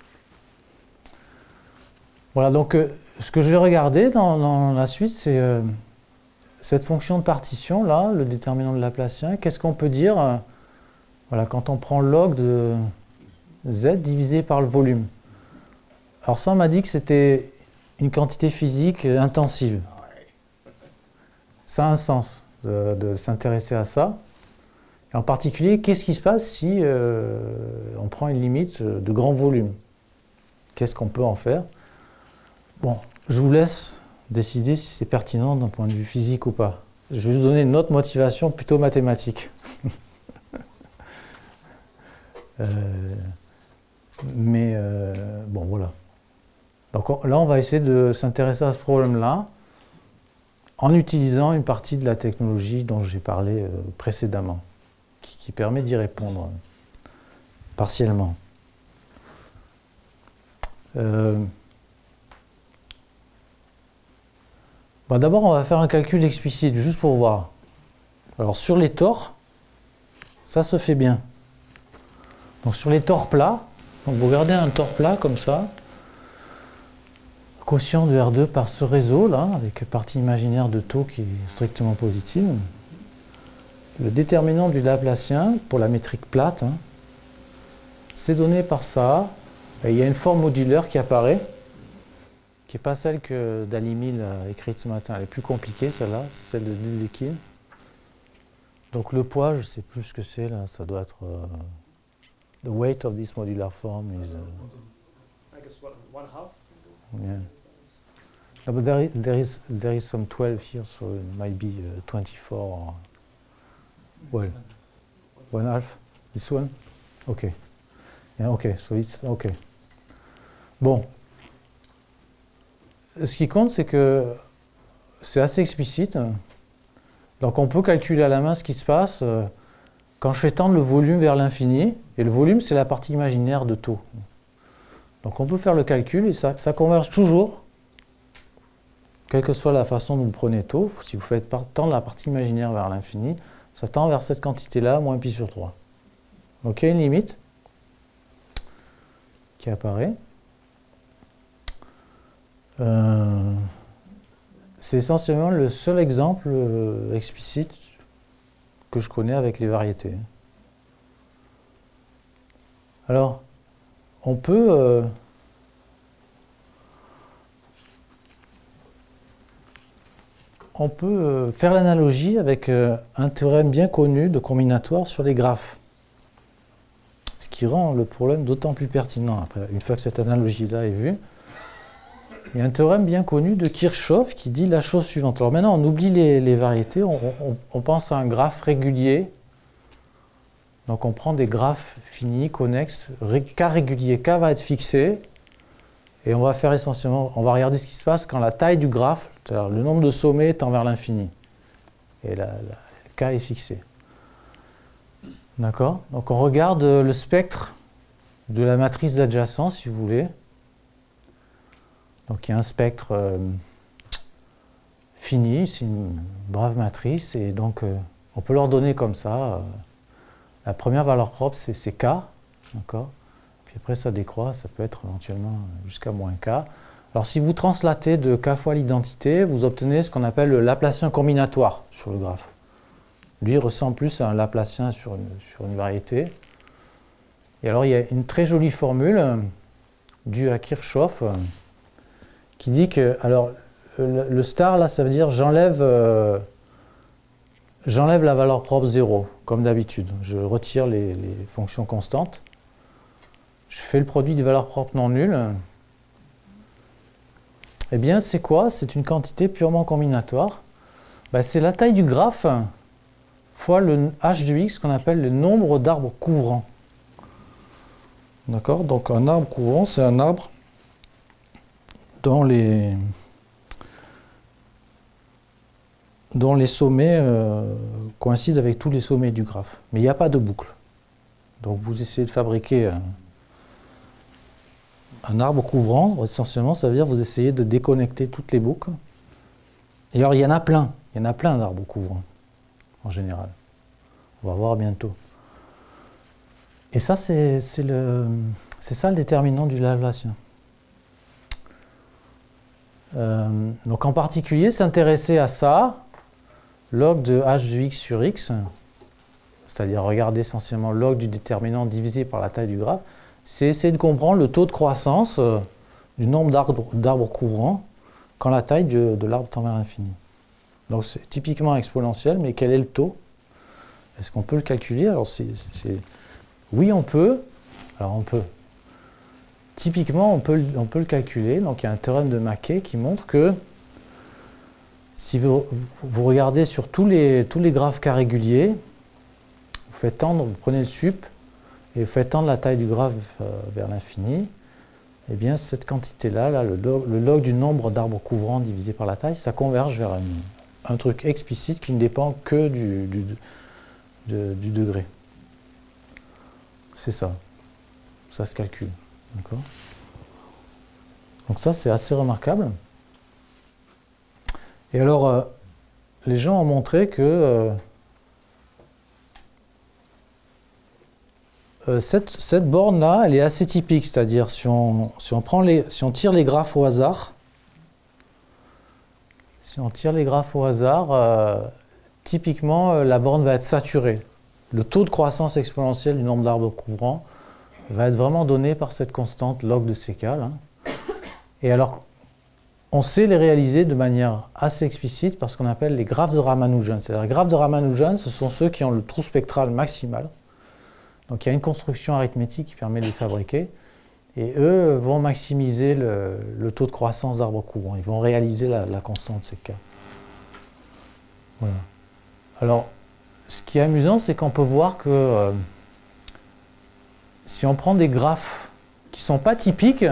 Voilà, donc ce que je vais regarder dans la suite, c'est... cette fonction de partition, là, le déterminant de Laplacien, qu'est-ce qu'on peut dire voilà, quand on prend le log de z divisé par le volume? Alors ça, on m'a dit que c'était une quantité physique intensive. Ça a un sens de s'intéresser à ça. Et en particulier, qu'est-ce qui se passe si on prend une limite de grand volume? Qu'est-ce qu'on peut en faire? Bon, je vous laisse décider si c'est pertinent d'un point de vue physique ou pas. Je vais vous donner une autre motivation plutôt mathématique. Bon, voilà. Donc là, on va essayer de s'intéresser à ce problème-là en utilisant une partie de la technologie dont j'ai parlé précédemment, qui permet d'y répondre partiellement. D'abord, on va faire un calcul explicite, juste pour voir. Alors, sur les tors, ça se fait bien. Donc sur les tors plats, donc vous regardez un tors plat comme ça, quotient de R2 par ce réseau là, avec partie imaginaire de taux qui est strictement positive. Le déterminant du Laplacien pour la métrique plate, hein, c'est donné par ça. Et il y a une forme modulaire qui apparaît, qui n'est pas celle que Dalimil a écrite ce matin. Elle est plus compliquée celle-là, c'est celle de Dedekind. Donc le poids, je ne sais plus ce que c'est là, ça doit être the weight of this modular form is I guess one half. yeah. No, but there is some 12 here, so it might be 24 or well, 1/2. This one, okay. Yeah, okay, so it's okay. Bon, ce qui compte, c'est que c'est assez explicite. Donc on peut calculer à la main ce qui se passe quand je fais tendre le volume vers l'infini. Et le volume, c'est la partie imaginaire de taux. Donc on peut faire le calcul et ça converge toujours, quelle que soit la façon dont vous prenez taux. Si vous faites tendre la partie imaginaire vers l'infini, ça tend vers cette quantité-là, moins pi sur 3. Donc il y a une limite qui apparaît. C'est essentiellement le seul exemple explicite que je connais avec les variétés. Alors, on peut faire l'analogie avec un théorème bien connu de combinatoire sur les graphes. Ce qui rend le problème d'autant plus pertinent, après, une fois que cette analogie-là est vue. Il y a un théorème bien connu de Kirchhoff qui dit la chose suivante. Alors maintenant, on oublie les variétés, on pense à un graphe régulier. Donc on prend des graphes finis, connexes, K régulier, K va être fixé, et on va faire essentiellement, on va regarder ce qui se passe quand la taille du graphe, c'est-à-dire le nombre de sommets tend vers l'infini. Et K est fixé. D'accord? Donc on regarde le spectre de la matrice d'adjacence, si vous voulez. Donc il y a un spectre fini, c'est une brève matrice, et donc on peut leur donner comme ça. La première valeur propre, c'est K, d'accord? Puis après ça décroît, ça peut être éventuellement jusqu'à moins K. Alors si vous translatez de K fois l'identité, vous obtenez ce qu'on appelle le Laplacien combinatoire sur le graphe. Lui ressemble plus à un Laplacien sur une variété. Et alors il y a une très jolie formule due à Kirchhoff, qui dit que, alors, le star, là, ça veut dire j'enlève la valeur propre 0, comme d'habitude. Je retire les fonctions constantes. Je fais le produit des valeurs propres non nulles. Eh bien, c'est quoi? C'est une quantité purement combinatoire. Ben, c'est la taille du graphe fois le h de x, qu'on appelle le nombre d'arbres couvrants. D'accord? Donc, un arbre couvrant, c'est un arbre dont les sommets coïncident avec tous les sommets du graphe. Mais il n'y a pas de boucle. Donc vous essayez de fabriquer un arbre couvrant, essentiellement, ça veut dire que vous essayez de déconnecter toutes les boucles. Et alors il y en a plein d'arbres couvrants, en général. On va voir bientôt. Et ça, c'est ça le déterminant du Laplacien. Donc en particulier, s'intéresser à ça, log de h de x sur x, c'est-à-dire regarder essentiellement log du déterminant divisé par la taille du graphe, c'est essayer de comprendre le taux de croissance du nombre d'arbres couvrants quand la taille de l'arbre tend vers l'infini. Donc c'est typiquement exponentiel, mais quel est le taux? Est-ce qu'on peut le calculer? Alors oui, on peut. Alors on peut. Typiquement, on peut le calculer. Donc il y a un théorème de Mackay qui montre que si vous regardez sur tous les graphes K réguliers, vous faites tendre, vous prenez le sup et vous faites tendre la taille du graphe vers l'infini, et bien cette quantité-là, le log du nombre d'arbres couvrants divisé par la taille, ça converge vers un truc explicite qui ne dépend que du degré. C'est ça. Ça se calcule. D'accord? Donc ça, c'est assez remarquable. Et alors, les gens ont montré que cette borne-là, elle est assez typique, c'est-à-dire si on tire les graphes au hasard, typiquement la borne va être saturée. Le taux de croissance exponentielle du nombre d'arbres couvrants va être vraiment donné par cette constante log de CK. Là. Et alors, on sait les réaliser de manière assez explicite par ce qu'on appelle les graphes de Ramanujan. C'est-à-dire les graphes de Ramanujan, ce sont ceux qui ont le trou spectral maximal. Donc il y a une construction arithmétique qui permet de les fabriquer. Et eux vont maximiser le taux de croissance d'arbres couvrants. Ils vont réaliser la constante CK. Voilà. Alors, ce qui est amusant, c'est qu'on peut voir que si on prend des graphes qui ne sont pas typiques,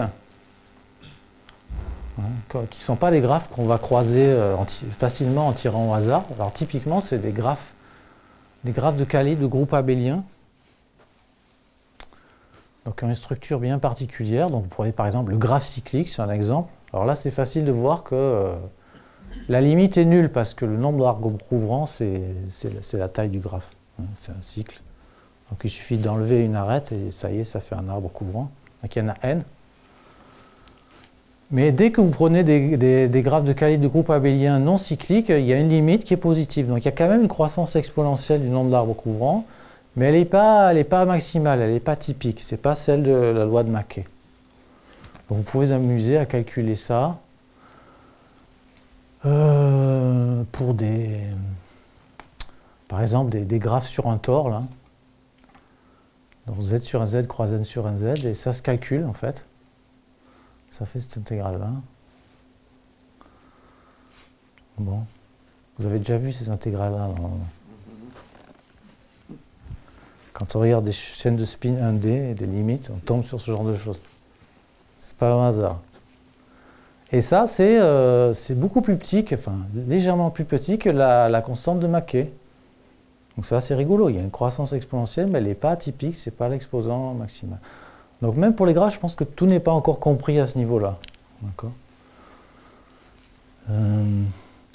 qui ne sont pas des graphes qu'on va croiser facilement en tirant au hasard. Alors typiquement, c'est des graphes de Cayley de groupe abélien. Donc une structure bien particulière. Donc vous prenez par exemple le graphe cyclique, c'est un exemple. Alors là, c'est facile de voir que la limite est nulle parce que le nombre d'arbres couvrants, c'est la taille du graphe. C'est un cycle. Donc il suffit d'enlever une arête et ça y est, ça fait un arbre couvrant. Donc il y en a n. Mais dès que vous prenez des graphes de Cayley de groupe abélien non cycliques, il y a une limite qui est positive. Donc il y a quand même une croissance exponentielle du nombre d'arbres couvrants, mais elle n'est pas maximale, elle n'est pas typique. Ce n'est pas celle de la loi de Mackay. Donc vous pouvez vous amuser à calculer ça pour par exemple des graphes sur un tore. Là. Donc z sur un z croise n sur un z, et ça se calcule en fait. Ça fait cette intégrale-là. Bon. Vous avez déjà vu ces intégrales-là. Quand on regarde des chaînes de spin 1D et des limites, on tombe sur ce genre de choses. C'est pas un hasard. Et ça, c'est beaucoup plus petit, légèrement plus petit que la constante de Mackay. Donc ça, c'est rigolo. Il y a une croissance exponentielle, mais elle n'est pas atypique, c'est pas l'exposant maximal. Donc même pour les graphes, je pense que tout n'est pas encore compris à ce niveau-là. D'accord.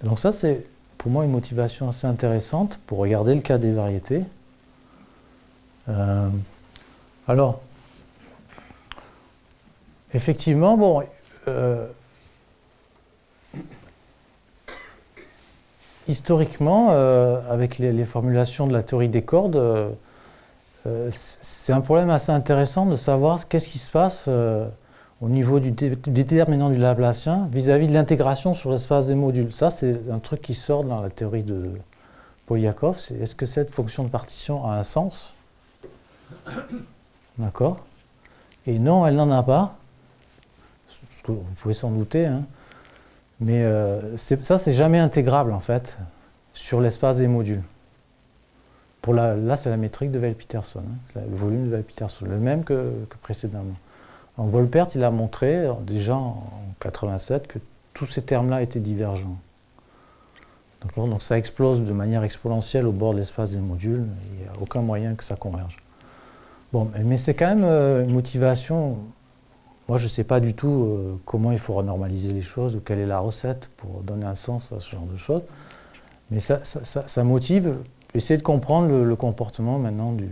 Donc ça, c'est pour moi une motivation assez intéressante pour regarder le cas des variétés. Alors, effectivement, bon, historiquement, avec les formulations de la théorie des cordes, c'est un problème assez intéressant de savoir qu'est-ce qui se passe au niveau du déterminant du Laplacien vis-à-vis de l'intégration sur l'espace des modules. Ça, c'est un truc qui sort dans la théorie de Polyakov. Est-ce que cette fonction de partition a un sens? D'accord? Et non, elle n'en a pas. Vous pouvez s'en douter. Hein. Mais ça, c'est jamais intégrable, en fait, sur l'espace des modules. Là, c'est la métrique de Weil-Peterson, hein. C'est le volume de Weil-Peterson, le même que précédemment. Donc, Wolpert, il a montré, déjà en 87, que tous ces termes-là étaient divergents. Donc ça explose de manière exponentielle au bord de l'espace des modules, il n'y a aucun moyen que ça converge. Bon, mais c'est quand même une motivation. Moi, je ne sais pas du tout comment il faut renormaliser les choses, ou quelle est la recette pour donner un sens à ce genre de choses. Mais ça motive. Essayez de comprendre le comportement maintenant du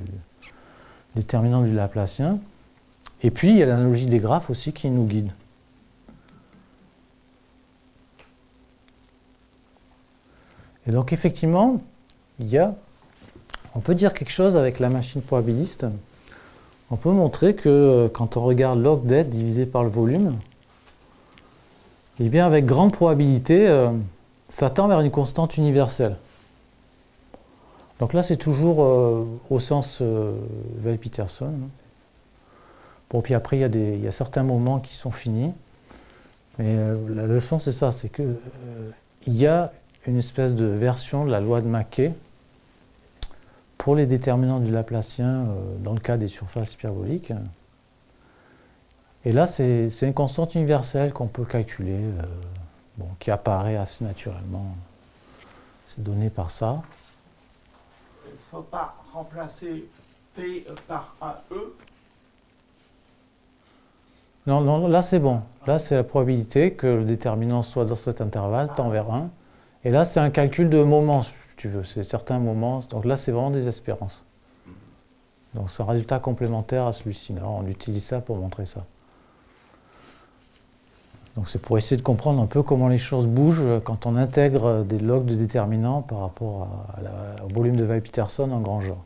déterminant du Laplacien. Et puis, il y a l'analogie des graphes aussi qui nous guide. Et donc, effectivement, on peut dire quelque chose avec la machine probabiliste. On peut montrer que quand on regarde log det divisé par le volume, eh bien, avec grande probabilité, ça tend vers une constante universelle. Donc là, c'est toujours au sens Weil-Peterson. Bon, puis après, il y a certains moments qui sont finis. Mais la leçon, c'est ça, c'est qu'il y a une espèce de version de la loi de Mackay pour les déterminants du Laplacien dans le cas des surfaces hyperboliques. Et là, c'est une constante universelle qu'on peut calculer, qui apparaît assez naturellement. C'est donné par ça. Il ne faut pas remplacer P par AE. Non, non, là c'est bon. Là, c'est la probabilité que le déterminant soit dans cet intervalle, tend vers 1. Et là, c'est un calcul de moments, si tu veux. C'est certains moments. Donc là, c'est vraiment des espérances. Donc c'est un résultat complémentaire à celui-ci. On utilise ça pour montrer ça. Donc c'est pour essayer de comprendre un peu comment les choses bougent quand on intègre des logs de déterminants par rapport au volume de Weil-Peterson en grand genre.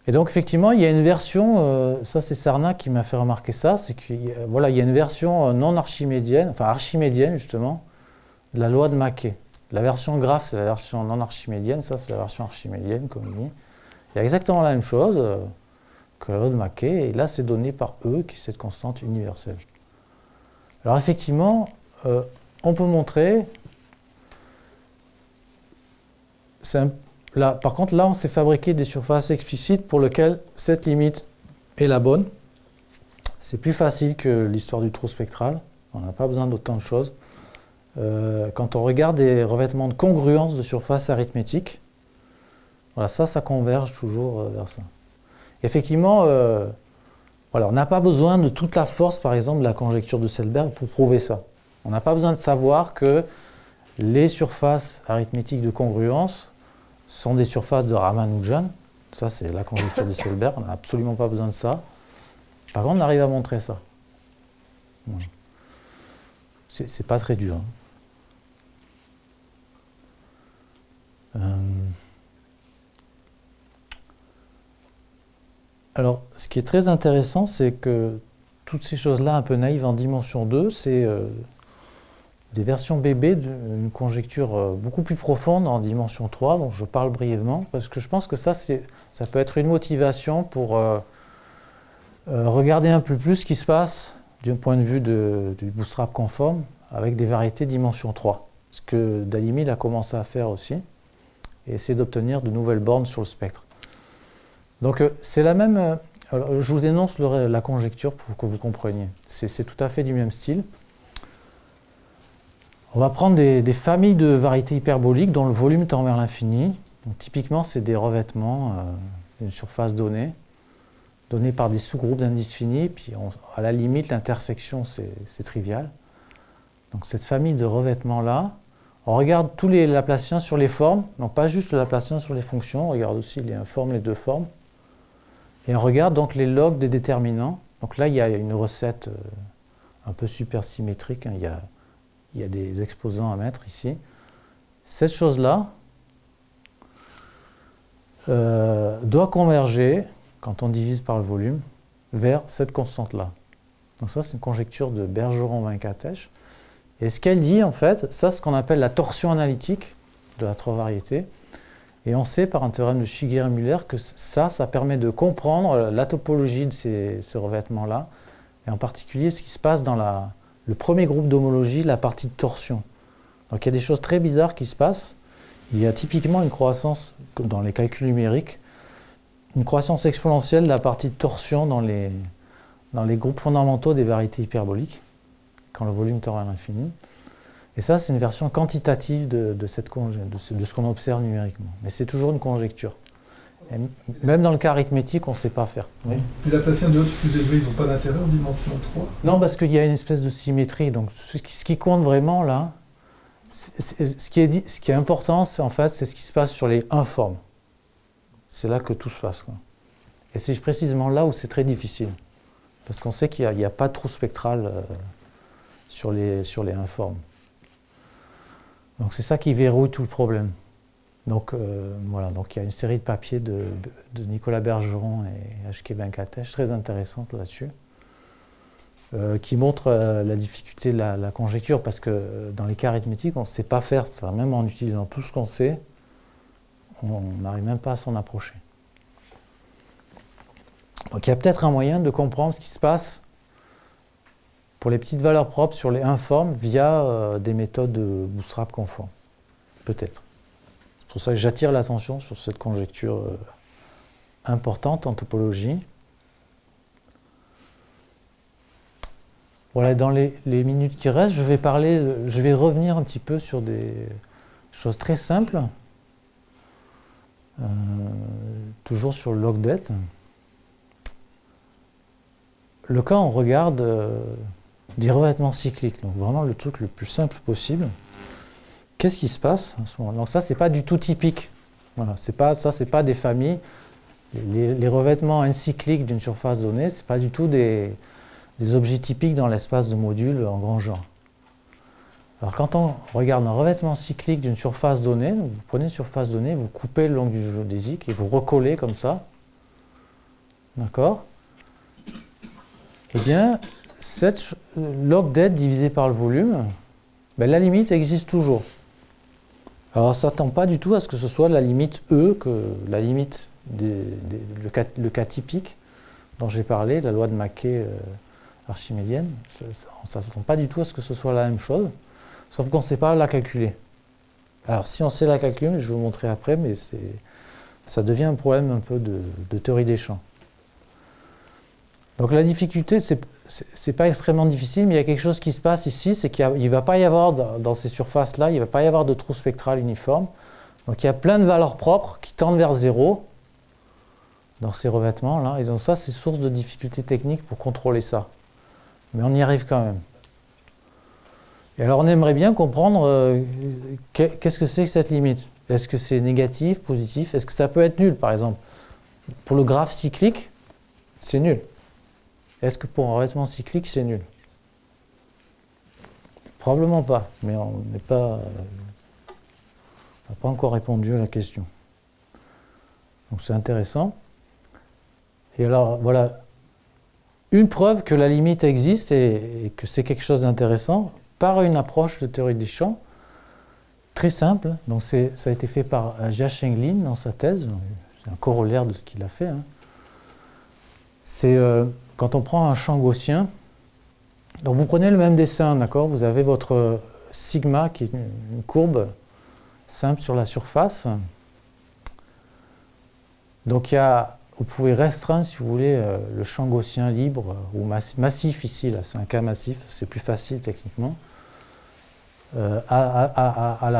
Et donc effectivement, il y a une version, ça c'est Sarna qui m'a fait remarquer ça, c'est qu'il y a une version non archimédienne, enfin archimédienne justement, de la loi de Mackay. La version graphe, c'est la version non archimédienne, ça c'est la version archimédienne, comme il dit. Il y a exactement la même chose que la loi de Mackay, et là c'est donné par E, qui est cette constante universelle. Alors effectivement, on peut montrer, là, par contre, là on s'est fabriqué des surfaces explicites pour lesquelles cette limite est la bonne. C'est plus facile que l'histoire du trou spectral, on n'a pas besoin d'autant de choses. Quand on regarde des revêtements de congruence de surface arithmétique, voilà, ça converge toujours vers ça. Effectivement, voilà, on n'a pas besoin de toute la force, par exemple, de la conjecture de Selberg pour prouver ça. On n'a pas besoin de savoir que les surfaces arithmétiques de congruence sont des surfaces de Ramanujan. Ça, c'est la conjecture de Selberg, on n'a absolument pas besoin de ça. Par contre, on arrive à montrer ça. Voilà. C'est pas très dur. Hein. Alors, ce qui est très intéressant, c'est que toutes ces choses-là un peu naïves en dimension 2, c'est des versions bébés d'une conjecture beaucoup plus profonde en dimension 3, dont je parle brièvement, parce que je pense que ça peut être une motivation pour regarder un peu plus ce qui se passe d'un point de vue du bootstrap conforme avec des variétés dimension 3. Ce que Dalimil a commencé à faire aussi, et essayer d'obtenir de nouvelles bornes sur le spectre. Donc c'est la même... alors, je vous énonce la conjecture pour que vous compreniez. C'est tout à fait du même style. On va prendre des familles de variétés hyperboliques dont le volume tend vers l'infini. Typiquement, c'est des revêtements d'une surface donnée par des sous-groupes d'indices finis, puis à la limite, l'intersection, c'est trivial. Donc cette famille de revêtements-là, on regarde tous les Laplaciens sur les formes, donc pas juste le Laplacien sur les fonctions, on regarde aussi les formes, les deux formes. Et on regarde donc les logs des déterminants. Donc là, il y a une recette un peu supersymétrique, hein. Il y a des exposants à mettre ici. Cette chose-là doit converger, quand on divise par le volume, vers cette constante-là. Donc ça, c'est une conjecture de Bergeron-Venkatesh. Et ce qu'elle dit, en fait, ça, c'est ce qu'on appelle la torsion analytique de la trois-variété. Et on sait par un théorème de Shigeru-Müller que ça permet de comprendre la topologie de ces revêtements-là, et en particulier ce qui se passe dans le premier groupe d'homologie, la partie de torsion. Donc il y a des choses très bizarres qui se passent. Il y a typiquement une croissance, comme dans les calculs numériques, une croissance exponentielle de la partie de torsion dans les groupes fondamentaux des variétés hyperboliques, quand le volume tend à l'infini. Et ça, c'est une version quantitative de ce qu'on observe numériquement. Mais c'est toujours une conjecture. Et même dans le cas arithmétique, on ne sait pas faire. Oui. Les Laplaciens de Hodge plus élevés, ils n'ont pas d'intérêt en dimension 3? Non, parce qu'il y a une espèce de symétrie. Donc, ce qui compte vraiment, là, ce qui est important, en fait, c'est ce qui se passe sur les informes. C'est là que tout se passe, quoi. Et c'est précisément là où c'est très difficile. Parce qu'on sait qu'il n'y a pas de trou spectral sur les informes. Donc c'est ça qui verrouille tout le problème. Donc voilà, donc il y a une série de papiers de Nicolas Bergeron et H.K. Venkatesh très intéressantes là-dessus, qui montrent la difficulté de la conjecture, parce que dans les cas arithmétiques, on ne sait pas faire ça. Même en utilisant tout ce qu'on sait, on n'arrive même pas à s'en approcher. Donc il y a peut-être un moyen de comprendre ce qui se passe pour les petites valeurs propres sur les informes via des méthodes de bootstrap conforme. Peut-être. C'est pour ça que j'attire l'attention sur cette conjecture importante en topologie. Voilà, dans les minutes qui restent, je vais revenir un petit peu sur des choses très simples. Toujours sur le log det. Le cas, on regarde des revêtements cycliques, donc vraiment le truc le plus simple possible. Qu'est-ce qui se passe à ce moment-là? Donc ça, c'est pas du tout typique Voilà, ça, c'est pas des familles. Les revêtements encycliques d'une surface donnée, ce n'est pas du tout des objets typiques dans l'espace de module en grand genre. Alors quand on regarde un revêtement cyclique d'une surface donnée, vous prenez une surface donnée, vous coupez le long du géodésique et vous recollez comme ça. D'accord? Eh bien, cette log det divisé par le volume, ben, la limite existe toujours. Alors, ça ne s'attend pas du tout à ce que ce soit la limite E, que la limite le cas typique dont j'ai parlé, la loi de Mackay archimédienne. On ne s'attend pas du tout à ce que ce soit la même chose, sauf qu'on ne sait pas la calculer. Alors, si on sait la calculer, je vais vous montrer après, mais ça devient un problème un peu de théorie des champs. Donc, la difficulté, c'est pas extrêmement difficile, mais il y a quelque chose qui se passe ici, c'est qu'il ne va pas y avoir, dans ces surfaces-là, il ne va pas y avoir de trou spectral uniforme. Donc il y a plein de valeurs propres qui tendent vers 0 dans ces revêtements-là. Et donc ça, c'est source de difficultés techniques pour contrôler ça. Mais on y arrive quand même. Et alors on aimerait bien comprendre qu'est-ce que c'est que cette limite. Est-ce que c'est négatif, positif? Est-ce que ça peut être nul, par exemple? Pour le graphe cyclique, c'est nul. Est-ce que pour un revêtement cyclique, c'est nul? Probablement pas, mais on n'a pas encore répondu à la question. Donc c'est intéressant. Et alors, voilà, une preuve que la limite existe et que c'est quelque chose d'intéressant par une approche de théorie des champs très simple. Donc ça a été fait par Jiasheng Lin dans sa thèse. C'est un corollaire de ce qu'il a fait. Hein. C'est quand on prend un champ gaussien, donc vous prenez le même dessin, d'accord? Vous avez votre sigma qui est une courbe simple sur la surface. Donc vous pouvez restreindre, si vous voulez, le champ gaussien libre ou massif ici, là, c'est un cas massif, c'est plus facile techniquement, à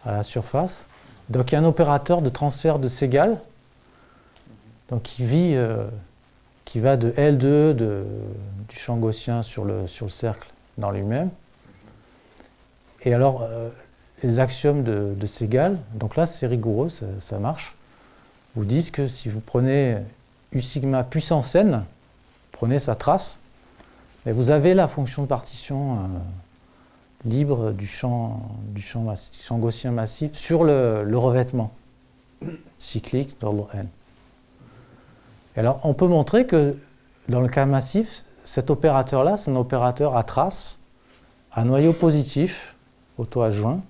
la surface. Donc il y a un opérateur de transfert de Segal, donc qui va de L2 du champ gaussien sur le cercle dans lui-même. Et alors, les axiomes de Segal, donc là c'est rigoureux, ça marche, vous disent que si vous prenez U sigma puissance n, prenez sa trace, et vous avez la fonction de partition libre du champ gaussien massif sur le revêtement cyclique d'ordre n. Et alors, on peut montrer que dans le cas massif, cet opérateur-là, c'est un opérateur à trace, à noyau positif, auto-adjoint.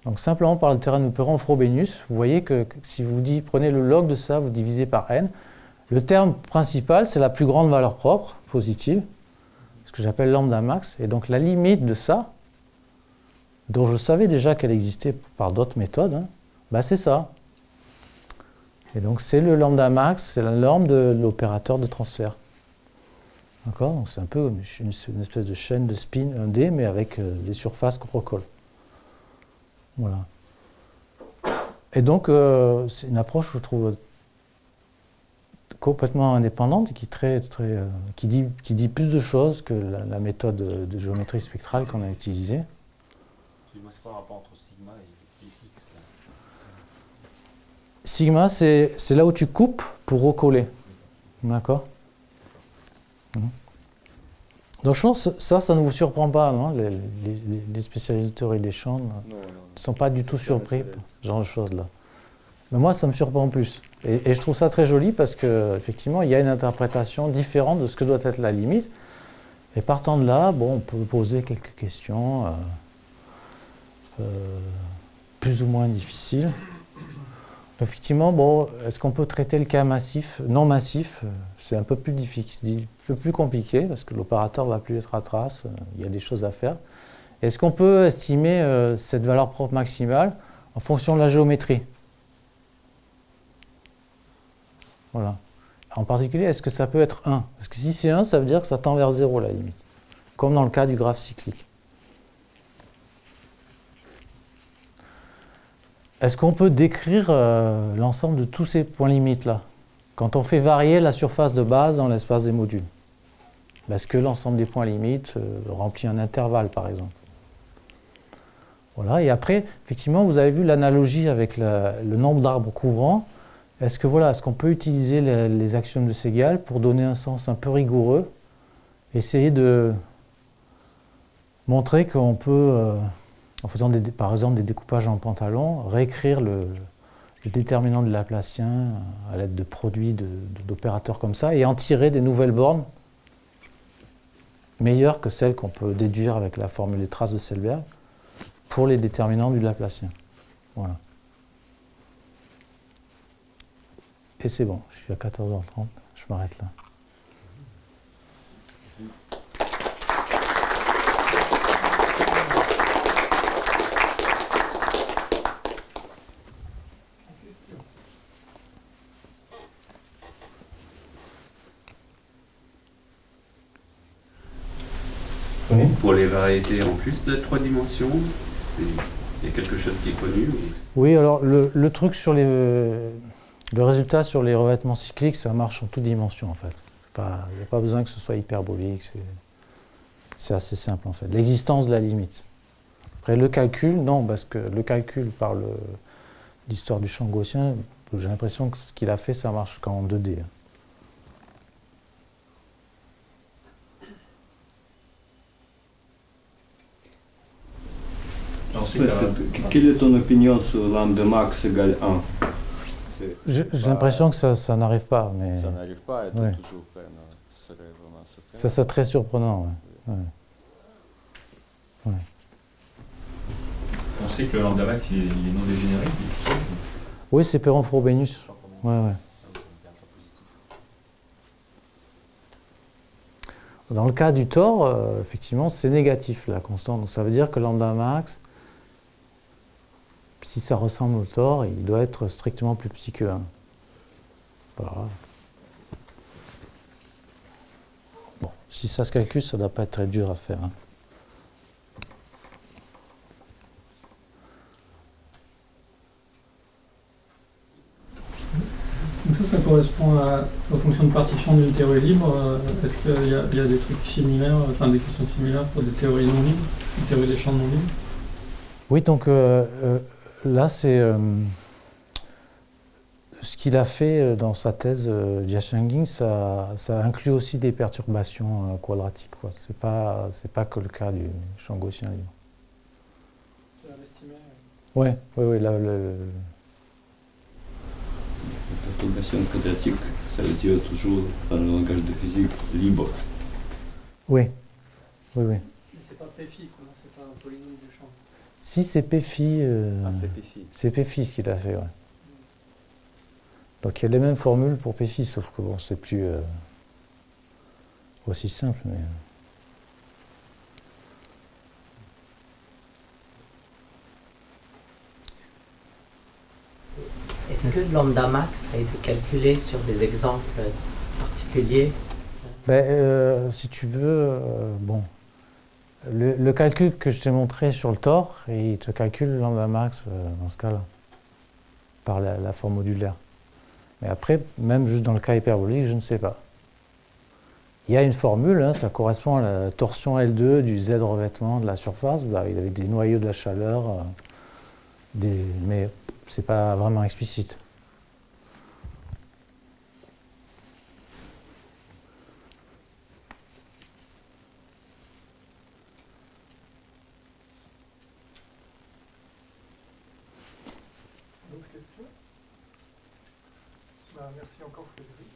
Donc simplement par le théorème d'opérant Frobenius, vous voyez que si vous prenez le log de ça, vous divisez par n, le terme principal, c'est la plus grande valeur propre, positive, ce que j'appelle lambda max. Et donc la limite de ça, dont je savais déjà qu'elle existait par d'autres méthodes, hein, bah c'est ça. Et donc c'est le lambda max, c'est la norme de l'opérateur de transfert. D'accord? Donc c'est un peu une espèce de chaîne de spin 1D, mais avec des surfaces qu'on recolle. Voilà. Et donc c'est une approche que je trouve complètement indépendante et qui dit plus de choses que la méthode de géométrie spectrale qu'on a utilisée. Excuse-moi, c'est quoi le rapport entre sigma et x? Sigma, c'est là où tu coupes pour recoller. D'accord? Donc je pense que ça ne vous surprend pas, non? Les spécialistes de théorie des champs ne sont pas du tout surpris par ce genre de choses-là. Mais moi, ça me surprend plus. Et je trouve ça très joli parce qu'effectivement, il y a une interprétation différente de ce que doit être la limite. Et partant de là, bon, on peut poser quelques questions plus ou moins difficiles. Effectivement, bon, est-ce qu'on peut traiter le cas massif, non massif? C'est un peu plus difficile, un peu plus compliqué parce que l'opérateur ne va plus être à trace, il y a des choses à faire. Est-ce qu'on peut estimer cette valeur propre maximale en fonction de la géométrie? Voilà. En particulier, est-ce que ça peut être 1? Parce que si c'est 1, ça veut dire que ça tend vers 0 la limite, comme dans le cas du graphe cyclique. Est-ce qu'on peut décrire l'ensemble de tous ces points limites-là quand on fait varier la surface de base dans l'espace des modules? Est-ce que l'ensemble des points limites remplit un intervalle, par exemple? Voilà, et après, effectivement, vous avez vu l'analogie avec le nombre d'arbres couvrants. Est-ce que est-ce qu'on peut utiliser les axiomes de Segal pour donner un sens un peu rigoureux, essayer de montrer qu'on peut, en faisant par exemple des découpages en pantalon, réécrire le déterminant du Laplacien à l'aide de produits d'opérateurs comme ça et en tirer des nouvelles bornes meilleures que celles qu'on peut déduire avec la formule des traces de Selberg pour les déterminants du Laplacien. Voilà. Et c'est bon, je suis à 14h30, je m'arrête là. Oui. Pour les variétés en plus de 3 dimensions, il y a quelque chose qui est connu ou... Oui, alors le truc sur le résultat sur les revêtements cycliques, ça marche en toutes dimensions en fait. Il n'y a pas besoin que ce soit hyperbolique, c'est assez simple en fait. L'existence de la limite. Après le calcul, non, parce que le calcul par l'histoire du champ gaussien, j'ai l'impression que ce qu'il a fait, ça marche qu'en 2D. Quelle est ton opinion sur lambda max égale 1? J'ai l'impression que ça n'arrive pas. Mais... Ça n'arrive pas à être toujours vrai, ce serait vraiment surprenant. Ça serait très surprenant, ouais. Ouais. On sait que le lambda max il est non dégénéré. Oui, c'est Perron Frobenius. Ouais. Dans le cas du tore, effectivement, c'est négatif la constante. Donc ça veut dire que lambda max, si ça ressemble au tore, il doit être strictement plus petit que 1. Voilà. Bon, si ça se calcule, ça ne doit pas être très dur à faire. Hein. Donc ça correspond aux fonctions de partition d'une théorie libre. Est-ce qu'il y a des trucs similaires, enfin des questions similaires pour des théories non libres, des théories des champs non libres? Oui, donc là, c'est ce qu'il a fait dans sa thèse Jiashanging, ça inclut aussi des perturbations quadratiques. C'est pas que le cas du champ gaussien libre. Tu l'avais estimé? Oui. La perturbation quadratique, ça veut dire toujours, dans le langage de physique, libre. Oui. Mais c'est pas phi, quoi, c'est pas un polynôme du champ. Si, c'est phi. c'est phi. C'est phi ce qu'il a fait, ouais. Donc il y a les mêmes formules pour phi, sauf que bon, c'est plus aussi simple, mais... Est-ce que lambda max a été calculé sur des exemples particuliers? Si tu veux, bon, le calcul que je t'ai montré sur le tore, il te calcule lambda max dans ce cas-là, par la forme modulaire. Mais après, même juste dans le cas hyperbolique, je ne sais pas. Il y a une formule, hein, ça correspond à la torsion L2 du Z revêtement de la surface, avec des noyaux de la chaleur, mais c'est pas vraiment explicite. D'autres questions? Merci encore Frédéric.